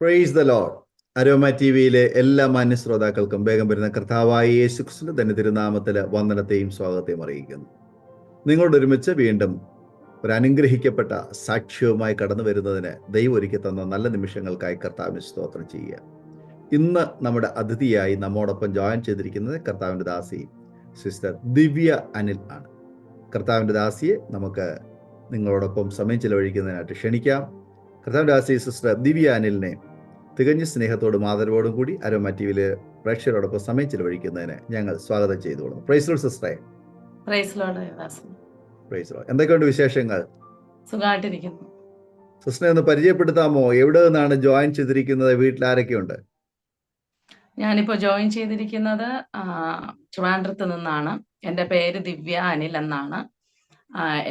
Praise the Lord. Aroma T വിയിലെ എല്ലാ മാന്യ ശ്രോതാക്കൾക്കും വേഗം വരുന്ന കർത്താവായ യേശുക്രിസ്തുവിന്റെ തന്നെ തിരുനാമത്തിൽ വന്ദനത്തെയും സ്വാഗതത്തെയും അറിയിക്കുന്നു. നിങ്ങളോട് ഒരുമിച്ച് വീണ്ടും ഒരു അനുഗ്രഹിക്കപ്പെട്ട സാക്ഷ്യവുമായി കടന്നു വരുന്നതിന് ദൈവം ഒരുക്കി തന്ന നല്ല നിമിഷങ്ങൾക്കായി കർത്താവിന് സ്തോത്രം ചെയ്യുക. ഇന്ന് നമ്മുടെ അതിഥിയായി നമ്മോടൊപ്പം ജോയിൻ ചെയ്തിരിക്കുന്നത് കർത്താവിൻ്റെ ദാസി സിസ്റ്റർ ദിവ്യ അനിൽ ആണ്. കർത്താവിൻ്റെ ദാസിയെ നമുക്ക് നിങ്ങളോടൊപ്പം സമയം ചിലവഴിക്കുന്നതിനായിട്ട് ക്ഷണിക്കാം. കർത്താവിൻ്റെ ദാസി സിസ്റ്റർ ദിവ്യ അനിലിനെ തികഞ്ഞ സ്നേഹത്തോടും ആദരവോടും കൂടി അരോമ ടി വിയിലെ പ്രേക്ഷകരോടൊപ്പം സമയം ചിലവഴിക്കുന്നതിന് ഞങ്ങൾ സ്വാഗതം ചെയ്തുകൊള്ളുന്നു. പ്രൈസ് ലോർഡ് സിസ്റ്ററെ. Praise lord. Praise lord. എന്തൊക്കെയുണ്ട് വിശേഷങ്ങൾ? സുഖമായിട്ടിരിക്കുന്നു. സിസ്റ്ററെ ഒന്ന് പരിചയപ്പെടുത്താമോ? എവിടെ നിന്നാണ് ജോയിൻ ചെയ്തിരിക്കുന്നത്? വീട്ടിൽ ആരൊക്കെയുണ്ട്? ഞാനിപ്പോൾ ജോയിൻ ചെയ്തിരിക്കുന്നത് ട്രിവാൻഡ്രത്ത് നിന്നാണ്. എൻ്റെ പേര് ദിവ്യ അനിൽ എന്നാണ്.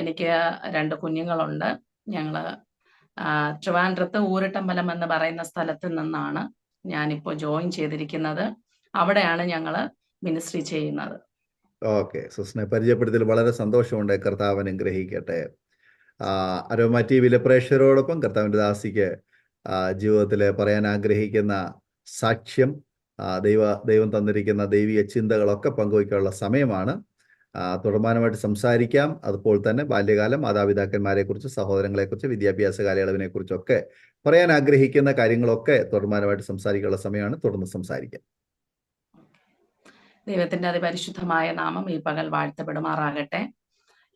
എനിക്ക് 2 കുഞ്ഞുങ്ങളുണ്ട്. ഞങ്ങള് ട്രിവാൻഡ്രത്ത് ഊരട്ടമ്പലം എന്ന് പറയുന്ന സ്ഥലത്ത് നിന്നാണ് ഞാനിപ്പോൾ ജോയിൻ ചെയ്തിരിക്കുന്നത്. അവിടെയാണ് ഞങ്ങൾ മിനിസ്ട്രി ചെയ്യുന്നത്. ഓക്കെ, സിസ്റ്ററിനെ പരിചയപ്പെടുത്തിയതിൽ വളരെ സന്തോഷമുണ്ട്. കർത്താവ് അനുഗ്രഹിക്കട്ടെ. അരോമ ടി വിയിലെ പ്രേക്ഷകരോടൊപ്പം കർത്താവിൻ്റെ ദാസിക്ക് ജീവിതത്തിൽ പറയാൻ ആഗ്രഹിക്കുന്ന സാക്ഷ്യം, ദൈവം തന്നിരിക്കുന്ന ദൈവിക ചിന്തകളൊക്കെ പങ്കുവയ്ക്കാനുള്ള സമയമാണ്. തുടർമാനമായിട്ട് സംസാരിക്കാം. അതുപോലെ തന്നെ ബാല്യകാലം, മാതാപിതാക്കന്മാരെക്കുറിച്ച്, സഹോദരങ്ങളെക്കുറിച്ച്, വിദ്യാഭ്യാസ കാലയളവിനെക്കുറിച്ചൊക്കെ പറയാൻ ആഗ്രഹിക്കുന്ന കാര്യങ്ങളൊക്കെ തുടർമാനമായിട്ട് സംസാരിക്കാനുള്ള സമയമാണ്. തുടർന്ന് സംസാരിക്കാം. ദൈവത്തിന്റെ അതിപരിശുദ്ധമായ നാമം ഈ പകൽ വാഴ്ത്തപ്പെടുമാറാകട്ടെ.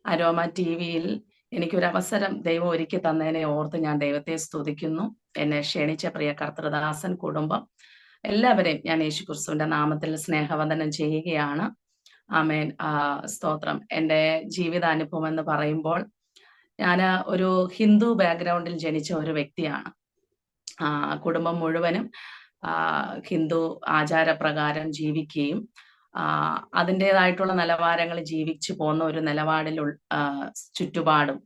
അരോമ ടി വിയിൽ എനിക്കൊരവസരം ദൈവം ഒരുക്കി തന്നതിനെ ഓർത്ത് ഞാൻ ദൈവത്തെ സ്തുതിക്കുന്നു. എന്നെ ക്ഷണിച്ച പ്രിയ കർത്തൃദാസൻ, കുടുംബം എല്ലാവരെയും ഞാൻ യേശുക്രിസ്തുവിന്റെ നാമത്തിൽ സ്നേഹവന്ദനം ചെയ്യുകയാണ്. ആമേൻ. സ്തോത്രം. എൻ്റെ ജീവിതാനുഭവം എന്ന് പറയുമ്പോൾ, ഞാൻ ഒരു ഹിന്ദു ബാക്ക്ഗ്രൗണ്ടിൽ ജനിച്ച ഒരു വ്യക്തിയാണ്. കുടുംബം മുഴുവനും ഹിന്ദു ആചാരപ്രകാരം ജീവിക്കുകയും അതിൻ്റെതായിട്ടുള്ള നിലവാരങ്ങൾ ജീവിച്ചു പോകുന്ന ഒരു നിലപാടിൽ ചുറ്റുപാടും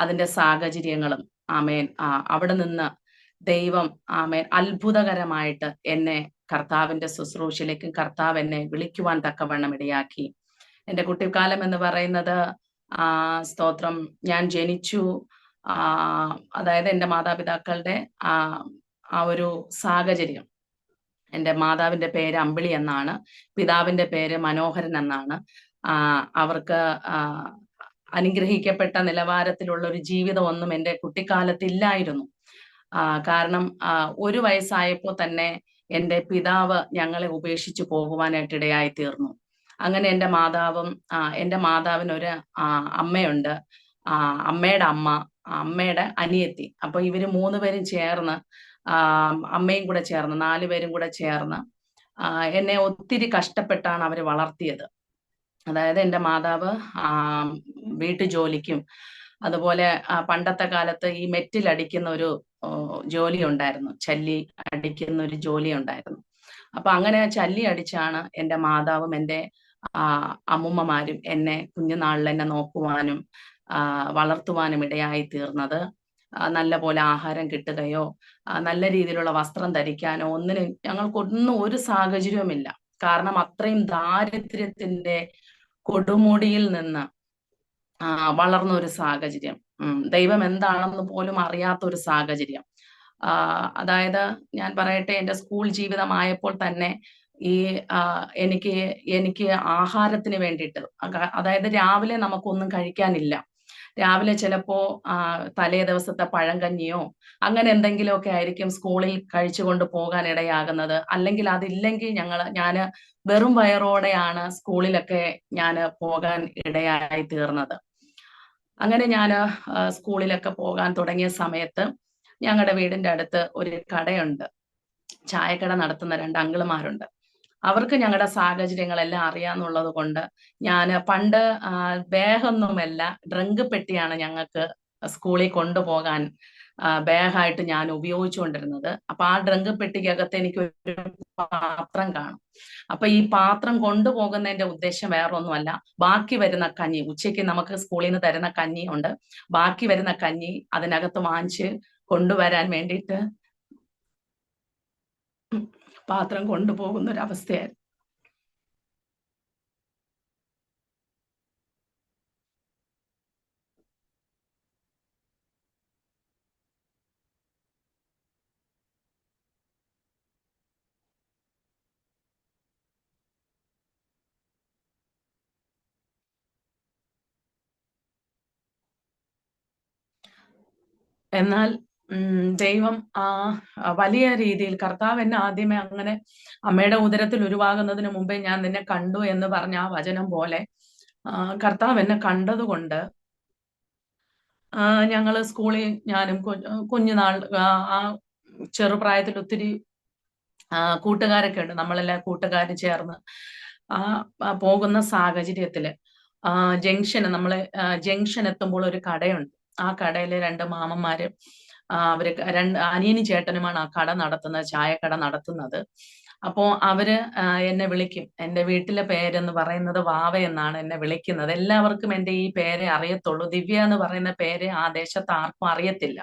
അതിൻ്റെ സാഹചര്യങ്ങളും ആമേൻ അവിടെ നിന്ന് ദൈവം ആമേൻ അത്ഭുതകരമായിട്ട് എന്നെ കർത്താവിന്റെ ശുശ്രൂഷയിലേക്കും കർത്താവ് എന്നെ വിളിക്കുവാൻ തക്കവണ്ണം ഇടയാക്കി. എൻ്റെ കുട്ടിക്കാലം എന്ന് പറയുന്നത് സ്തോത്രം, ഞാൻ ജനിച്ചു, അതായത് എൻ്റെ മാതാപിതാക്കളുടെ ആ ഒരു സാഹചര്യം, എൻ്റെ മാതാവിൻ്റെ പേര് അമ്പിളി എന്നാണ്, പിതാവിൻ്റെ പേര് മനോഹരൻ എന്നാണ്. അവർക്ക് അനുഗ്രഹിക്കപ്പെട്ട നിലവാരത്തിലുള്ള ഒരു ജീവിതമൊന്നും എൻ്റെ കുട്ടിക്കാലത്തില്ലായിരുന്നു. കാരണം 1 വയസ്സായപ്പോൾ തന്നെ എൻ്റെ പിതാവ് ഞങ്ങളെ ഉപേക്ഷിച്ചു പോകുവാനായിട്ട് ഇടയായി തീർന്നു. അങ്ങനെ എൻ്റെ മാതാവിനൊരു അമ്മയുണ്ട്, അമ്മയുടെ അമ്മ, അമ്മയുടെ അനിയത്തി. അപ്പൊ ഇവര് 3 പേരും ചേർന്ന്, അമ്മയും കൂടെ ചേർന്ന്, 4 പേരും കൂടെ ചേർന്ന് എന്നെ ഒത്തിരി കഷ്ടപ്പെട്ടാണ് അവർ വളർത്തിയത്. അതായത് എൻ്റെ മാതാവ് വീട്ടുജോലിക്കും, അതുപോലെ പണ്ടത്തെ കാലത്ത് ഈ മെറ്റിലടിക്കുന്ന ഒരു ജോലി ഉണ്ടായിരുന്നു, ചല്ലി അടിക്കുന്ന ഒരു ജോലി ഉണ്ടായിരുന്നു. അപ്പൊ അങ്ങനെ ചല്ലി അടിച്ചാണ് എൻ്റെ മാതാവും എൻ്റെ അമ്മുമ്മമാരും എന്നെ കുഞ്ഞുനാളിൽ എന്നെ നോക്കുവാനും വളർത്തുവാനും ഇടയായി തീർന്നത്. നല്ല പോലെ ആഹാരം കിട്ടുകയോ നല്ല രീതിയിലുള്ള വസ്ത്രം ധരിക്കാനോ ഒന്നിനും ഞങ്ങൾക്കൊന്നും ഒരു സാഹചര്യവുമില്ല. കാരണം അത്രയും ദാരിദ്ര്യത്തിന്റെ കൊടുമുടിയിൽ നിന്ന് വളർന്ന ഒരു സാഹചര്യം, ദൈവം എന്താണെന്ന് പോലും അറിയാത്ത ഒരു സാഹചര്യം. അതായത് ഞാൻ പറയട്ടെ, എൻ്റെ സ്കൂൾ ജീവിതമായപ്പോൾ തന്നെ ഈ എനിക്ക് ആഹാരത്തിന് വേണ്ടിയിട്ട്, അതായത് രാവിലെ നമുക്കൊന്നും കഴിക്കാനില്ല. രാവിലെ ചിലപ്പോ തലേ ദിവസത്തെ പഴങ്കഞ്ഞിയോ അങ്ങനെ എന്തെങ്കിലുമൊക്കെ ആയിരിക്കും സ്കൂളിൽ കഴിച്ചുകൊണ്ട് പോകാൻ ഇടയാകുന്നത്. അല്ലെങ്കിൽ അതില്ലെങ്കിൽ ഞാൻ വെറും വയറോടെയാണ് സ്കൂളിലൊക്കെ ഞാൻ പോകാൻ ഇടയായി തീർന്നത്. അങ്ങനെ ഞാൻ സ്കൂളിലൊക്കെ പോകാൻ തുടങ്ങിയ സമയത്ത് ഞങ്ങളുടെ വീടിന്റെ അടുത്ത് ഒരു കടയുണ്ട്, ചായക്കട നടത്തുന്ന 2 അങ്കിളുമാരുണ്ട്. അവർക്ക് ഞങ്ങളുടെ സാഹചര്യങ്ങളെല്ലാം അറിയാന്നുള്ളത് കൊണ്ട് ഞാൻ പണ്ട് ബാഗൊന്നുമല്ല, ഡ്രങ്ക് പെട്ടിയാണ് ഞങ്ങൾക്ക് സ്കൂളിൽ കൊണ്ടുപോകാൻ ബാഗായിട്ട് ഞാൻ ഉപയോഗിച്ചുകൊണ്ടിരുന്നത്. അപ്പൊ ആ ഡ്രങ്ക് പെട്ടിക്കകത്ത് എനിക്ക് ഒരു പാത്രം കാണും. അപ്പൊ ഈ പാത്രം കൊണ്ടുപോകുന്നതിന്റെ ഉദ്ദേശം വേറെ ഒന്നുമല്ല, ബാക്കി വരുന്ന കഞ്ഞി, ഉച്ചയ്ക്ക് നമുക്ക് സ്കൂളിൽ നിന്ന് തരുന്ന കഞ്ഞി ഉണ്ട്, ബാക്കി വരുന്ന കഞ്ഞി അതിനകത്ത് വാങ്ങിച്ച് കൊണ്ടുവരാൻ വേണ്ടിയിട്ട് പാത്രം കൊണ്ടുപോകുന്ന ഒരു അവസ്ഥയായിരുന്നു. എന്നാൽ ദൈവം വലിയ രീതിയിൽ, കർത്താവ് എന്നെ ആദ്യമേ അങ്ങനെ അമ്മയുടെ ഉദരത്തിൽ ഉരുവാകുന്നതിന് മുമ്പേ ഞാൻ നിന്നെ കണ്ടു എന്ന് പറഞ്ഞ ആ വചനം പോലെ കർത്താവ് എന്നെ കണ്ടതുകൊണ്ട് ഞങ്ങള് സ്കൂളിൽ ഞാനും കുഞ്ഞുനാൾ ആ ചെറുപ്രായത്തിൽ ഒത്തിരി കൂട്ടുകാരൊക്കെ ഉണ്ട്, നമ്മളെല്ലാം കൂട്ടുകാർ ചേർന്ന് പോകുന്ന സാഹചര്യത്തില് ജംഗ്ഷന് നമ്മള് ജംഗ്ഷൻ എത്തുമ്പോൾ ഒരു കടയുണ്ട്. ആ കടയിലെ രണ്ട് മാമന്മാര്, അവര് അനിയനും ചേട്ടനുമാണ് ആ കട നടത്തുന്നത്, ചായക്കട നടത്തുന്നത്. അപ്പോ അവര് എന്നെ വിളിക്കും. എന്റെ വീട്ടിലെ പേരെന്ന് പറയുന്നത് വാവ എന്നാണ് എന്നെ വിളിക്കുന്നത്. എല്ലാവർക്കും എന്റെ ഈ പേരെ അറിയത്തുള്ളൂ. ദിവ്യ എന്ന് പറയുന്ന പേര് ആ ദേശത്ത് ആർക്കും അറിയത്തില്ല.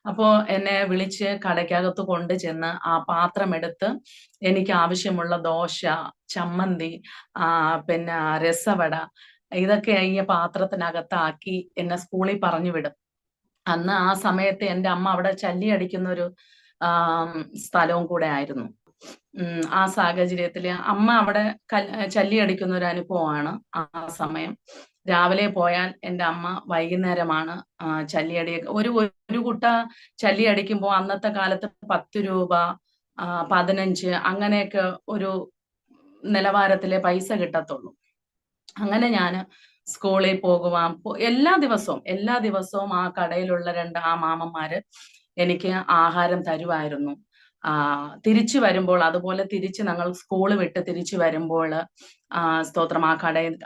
അപ്പോ എന്നെ വിളിച്ച് കടയ്ക്കകത്ത് കൊണ്ടു ചെന്ന് ആ പാത്രം എടുത്ത് എനിക്ക് ആവശ്യമുള്ള ദോശ, ചമ്മന്തി, പിന്നെ രസവട, ഇതൊക്കെ ഈ പാത്രത്തിനകത്താക്കി എന്നെ സ്കൂളിൽ പറഞ്ഞു വിടും. അന്ന് ആ സമയത്ത് എൻ്റെ അമ്മ അവിടെ ചല്ലി അടിക്കുന്ന ഒരു സ്ഥലവും കൂടെ ആയിരുന്നു. ആ സാഹചര്യത്തില് അമ്മ അവിടെ ചല്ലി അടിക്കുന്ന ഒരു അനുഭവമാണ് ആ സമയം. രാവിലെ പോയാൽ എൻ്റെ അമ്മ വൈകുന്നേരമാണ് ചല്ലിയടി. ഒരു കുട്ട ചല്ലി അടിക്കുമ്പോൾ അന്നത്തെ കാലത്ത് 10 രൂപ, 15, അങ്ങനെയൊക്കെ ഒരു നിലവാരത്തിലെ പൈസ കിട്ടത്തുള്ളൂ. അങ്ങനെ ഞാൻ സ്കൂളിൽ പോകുവാൻ എല്ലാ ദിവസവും ആ കടയിലുള്ള ആ മാമന്മാര് എനിക്ക് ആഹാരം തരുമായിരുന്നു. തിരിച്ചു വരുമ്പോൾ, അതുപോലെ തിരിച്ച് ഞങ്ങൾ സ്കൂള് വിട്ട് തിരിച്ചു വരുമ്പോൾ സ്തോത്രം,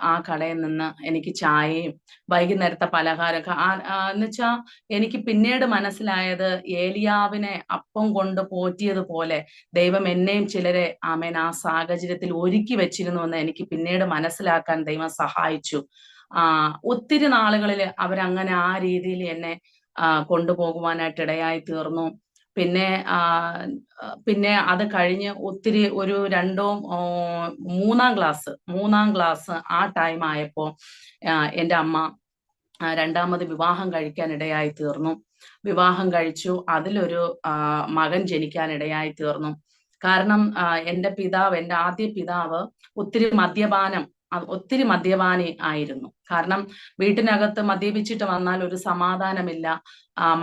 ആ കടയിൽ നിന്ന് എനിക്ക് ചായയും വൈകുന്നേരത്തെ പലഹാരമൊക്കെ എന്നുവെച്ചാ എനിക്ക് പിന്നീട് മനസ്സിലായത്, ഏലിയാവിനെ അപ്പം കൊണ്ട് പോറ്റിയതുപോലെ ദൈവം എന്നെയും ചിലരെ ആ സാഹചര്യത്തിൽ ഒരുക്കി വെച്ചിരുന്നു എന്ന് എനിക്ക് പിന്നീട് മനസ്സിലാക്കാൻ ദൈവം സഹായിച്ചു. ഒത്തിരി നാളുകളിൽ അവരങ്ങനെ ആ രീതിയിൽ എന്നെ കൊണ്ടുപോകുവാനായിട്ട് ഇടയായി തീർന്നു. പിന്നെ അത് കഴിഞ്ഞ് ഒത്തിരി ഒരു മൂന്നാം ക്ലാസ് ആ ടൈം ആയപ്പോ എൻ്റെ അമ്മ രണ്ടാമത് വിവാഹം കഴിക്കാൻ ഇടയായി തീർന്നു. വിവാഹം കഴിച്ചു. അതിലൊരു മകൻ ജനിക്കാൻ ഇടയായി തീർന്നു. കാരണം എൻ്റെ ആദ്യ പിതാവ് ഒത്തിരി മദ്യപാനി ആയിരുന്നു. കാരണം വീട്ടിനകത്ത് മദ്യപിച്ചിട്ട് വന്നാൽ ഒരു സമാധാനമില്ല,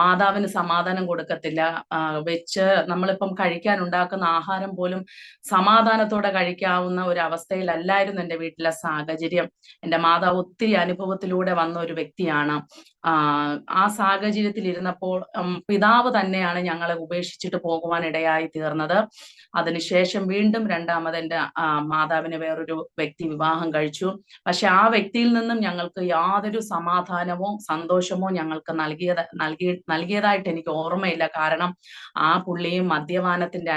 മാതാവിന് സമാധാനം കൊടുക്കത്തില്ല. നമ്മളിപ്പം കഴിക്കാൻ ഉണ്ടാക്കുന്ന ആഹാരം പോലും സമാധാനത്തോടെ കഴിക്കാവുന്ന ഒരു അവസ്ഥയിലല്ലായിരുന്നു എൻ്റെ വീട്ടിലെ സാഹചര്യം. എൻ്റെ മാതാവ് ഒത്തിരി അനുഭവത്തിലൂടെ വന്ന ഒരു വ്യക്തിയാണ്. ആ സാഹചര്യത്തിൽ ഇരുന്നപ്പോൾ പിതാവ് തന്നെയാണ് ഞങ്ങളെ ഉപേക്ഷിച്ചിട്ട് പോകുവാൻ ഇടയായി തീർന്നത്. അതിനുശേഷം വീണ്ടും രണ്ടാമത് എൻ്റെ മാതാവിനെ വേറൊരു വ്യക്തി വിവാഹം കഴിച്ചു. പക്ഷെ ആ വ്യക്തിയിൽ നിന്നും ഞങ്ങൾക്ക് യാതൊരു സമാധാനമോ സന്തോഷമോ ഞങ്ങൾക്ക് നൽകിയതായിട്ട് എനിക്ക് ഓർമ്മയില്ല. കാരണം ആ പുള്ളിയും മദ്യപാനത്തിന്റെ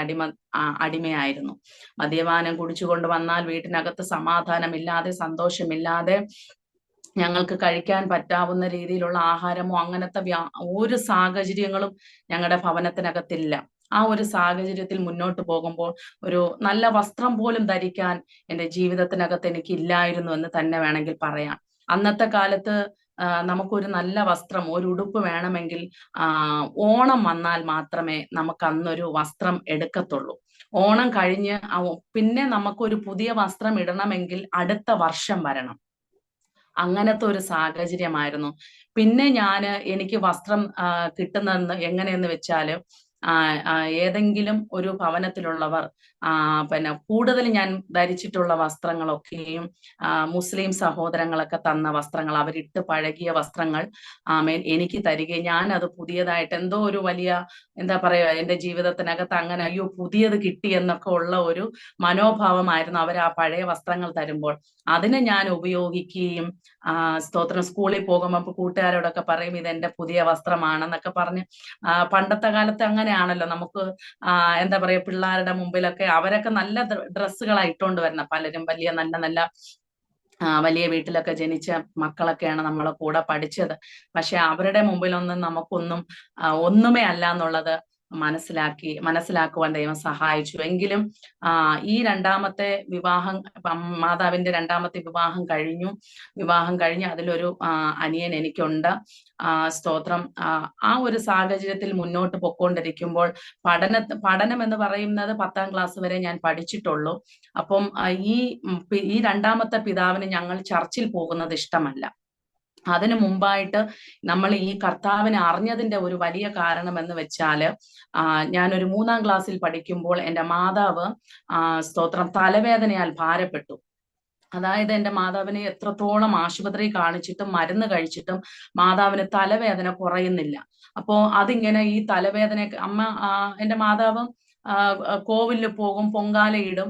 അടിമയായിരുന്നു. മദ്യപാനം കുടിച്ചുകൊണ്ട് വന്നാൽ വീട്ടിനകത്ത് സമാധാനമില്ലാതെ, സന്തോഷമില്ലാതെ, ഞങ്ങൾക്ക് കഴിക്കാൻ പറ്റാവുന്ന രീതിയിലുള്ള ആഹാരമോ അങ്ങനത്തെ ഒരു സാഹചര്യങ്ങളും ഞങ്ങളുടെ ഭവനത്തിനകത്തില്ല. ആ ഒരു സാഹചര്യത്തിൽ മുന്നോട്ട് പോകുമ്പോൾ ഒരു നല്ല വസ്ത്രം പോലും ധരിക്കാൻ എൻ്റെ ജീവിതത്തിനകത്ത് എനിക്ക് ഇല്ലായിരുന്നു എന്ന് തന്നെ വേണമെങ്കിൽ പറയാം. അന്നത്തെ കാലത്ത് നമുക്കൊരു നല്ല വസ്ത്രം, ഒരു ഉടുപ്പ് വേണമെങ്കിൽ ഓണം വന്നാൽ മാത്രമേ നമുക്ക് അന്നൊരു വസ്ത്രം എടുക്കത്തുള്ളൂ. ഓണം കഴിഞ്ഞ് പിന്നെ നമുക്കൊരു പുതിയ വസ്ത്രം ഇടണമെങ്കിൽ അടുത്ത വർഷം വരണം. അങ്ങനത്തെ ഒരു സാഹചര്യമായിരുന്നു. പിന്നെ എനിക്ക് വസ്ത്രം കിട്ടുന്നതെന്ന് എങ്ങനെയെന്ന് വെച്ചാല്, ഏതെങ്കിലും ഒരു ഭവനത്തിലുള്ളവർ പിന്നെ കൂടുതൽ ഞാൻ ധരിച്ചിട്ടുള്ള വസ്ത്രങ്ങളൊക്കെയും മുസ്ലിം സഹോദരങ്ങളൊക്കെ തന്ന വസ്ത്രങ്ങൾ, അവരിട്ട് പഴകിയ വസ്ത്രങ്ങൾ എനിക്ക് തരികയും ഞാൻ അത് പുതിയതായിട്ട് എന്തോ ഒരു വലിയ എന്താ പറയാ എന്റെ ജീവിതത്തിനകത്ത് അങ്ങനെ അയ്യോ പുതിയത് കിട്ടി എന്നൊക്കെ ഉള്ള ഒരു മനോഭാവമായിരുന്നു അവർ ആ പഴയ വസ്ത്രങ്ങൾ തരുമ്പോൾ. അതിനെ ഞാൻ ഉപയോഗിക്കുകയും സ്തോത്രം സ്കൂളിൽ പോകുമ്പോൾ കൂട്ടുകാരോടൊക്കെ പറയും ഇതെന്റെ പുതിയ വസ്ത്രമാണെന്നൊക്കെ പറഞ്ഞ് പണ്ടത്തെ കാലത്ത് അങ്ങനെയാണല്ലോ നമുക്ക് എന്താ പറയാ പിള്ളേരുടെ മുമ്പിലൊക്കെ അവരൊക്കെ നല്ല ഡ്രസ്സുകളാണ് ഇട്ടുകൊണ്ട് വരുന്നത്, പലരും വലിയ നല്ല നല്ല വലിയ വീട്ടിലൊക്കെ ജനിച്ച മക്കളൊക്കെയാണ് നമ്മളെ കൂടെ പഠിച്ചത്. പക്ഷെ അവരുടെ മുമ്പിലൊന്നും നമുക്കൊന്നും ഒന്നുമേ അല്ല എന്നുള്ളത് മനസ്സിലാക്കുവാൻ ദൈവം സഹായിച്ചു. എങ്കിലും ഈ രണ്ടാമത്തെ വിവാഹം, മാതാവിന്റെ രണ്ടാമത്തെ വിവാഹം കഴിഞ്ഞ് അതിലൊരു അനിയൻ എനിക്കുണ്ട്. സ്തോത്രം. ആ ഒരു സാഹചര്യത്തിൽ മുന്നോട്ട് പൊക്കോണ്ടിരിക്കുമ്പോൾ പഠനം എന്ന് പറയുന്നത് 10ാം ക്ലാസ് വരെ ഞാൻ പഠിച്ചിട്ടുള്ളൂ. അപ്പം ഈ രണ്ടാമത്തെ പിതാവിന് ഞങ്ങൾ ചർച്ചിൽ പോകുന്നത് ഇഷ്ടമല്ല. അതിനു മുമ്പായിട്ട് നമ്മൾ ഈ കർത്താവിനെ അറിഞ്ഞതിന്റെ ഒരു വലിയ കാരണം എന്ന് വെച്ചാല് ഞാനൊരു 3ാം ക്ലാസ്സിൽ പഠിക്കുമ്പോൾ എൻ്റെ മാതാവ് സ്തോത്രം തലവേദനയാൽ ഭാരപ്പെട്ടു. അതായത് എൻ്റെ മാതാവിനെ എത്രത്തോളം ആശുപത്രി കാണിച്ചിട്ടും മരുന്ന് കഴിച്ചിട്ടും മാതാവിന് തലവേദന കുറയുന്നില്ല. അപ്പോ അതിങ്ങനെ ഈ തലവേദന എൻ്റെ മാതാവ് കോവിലിൽ പോകും, പൊങ്കാലയിടും.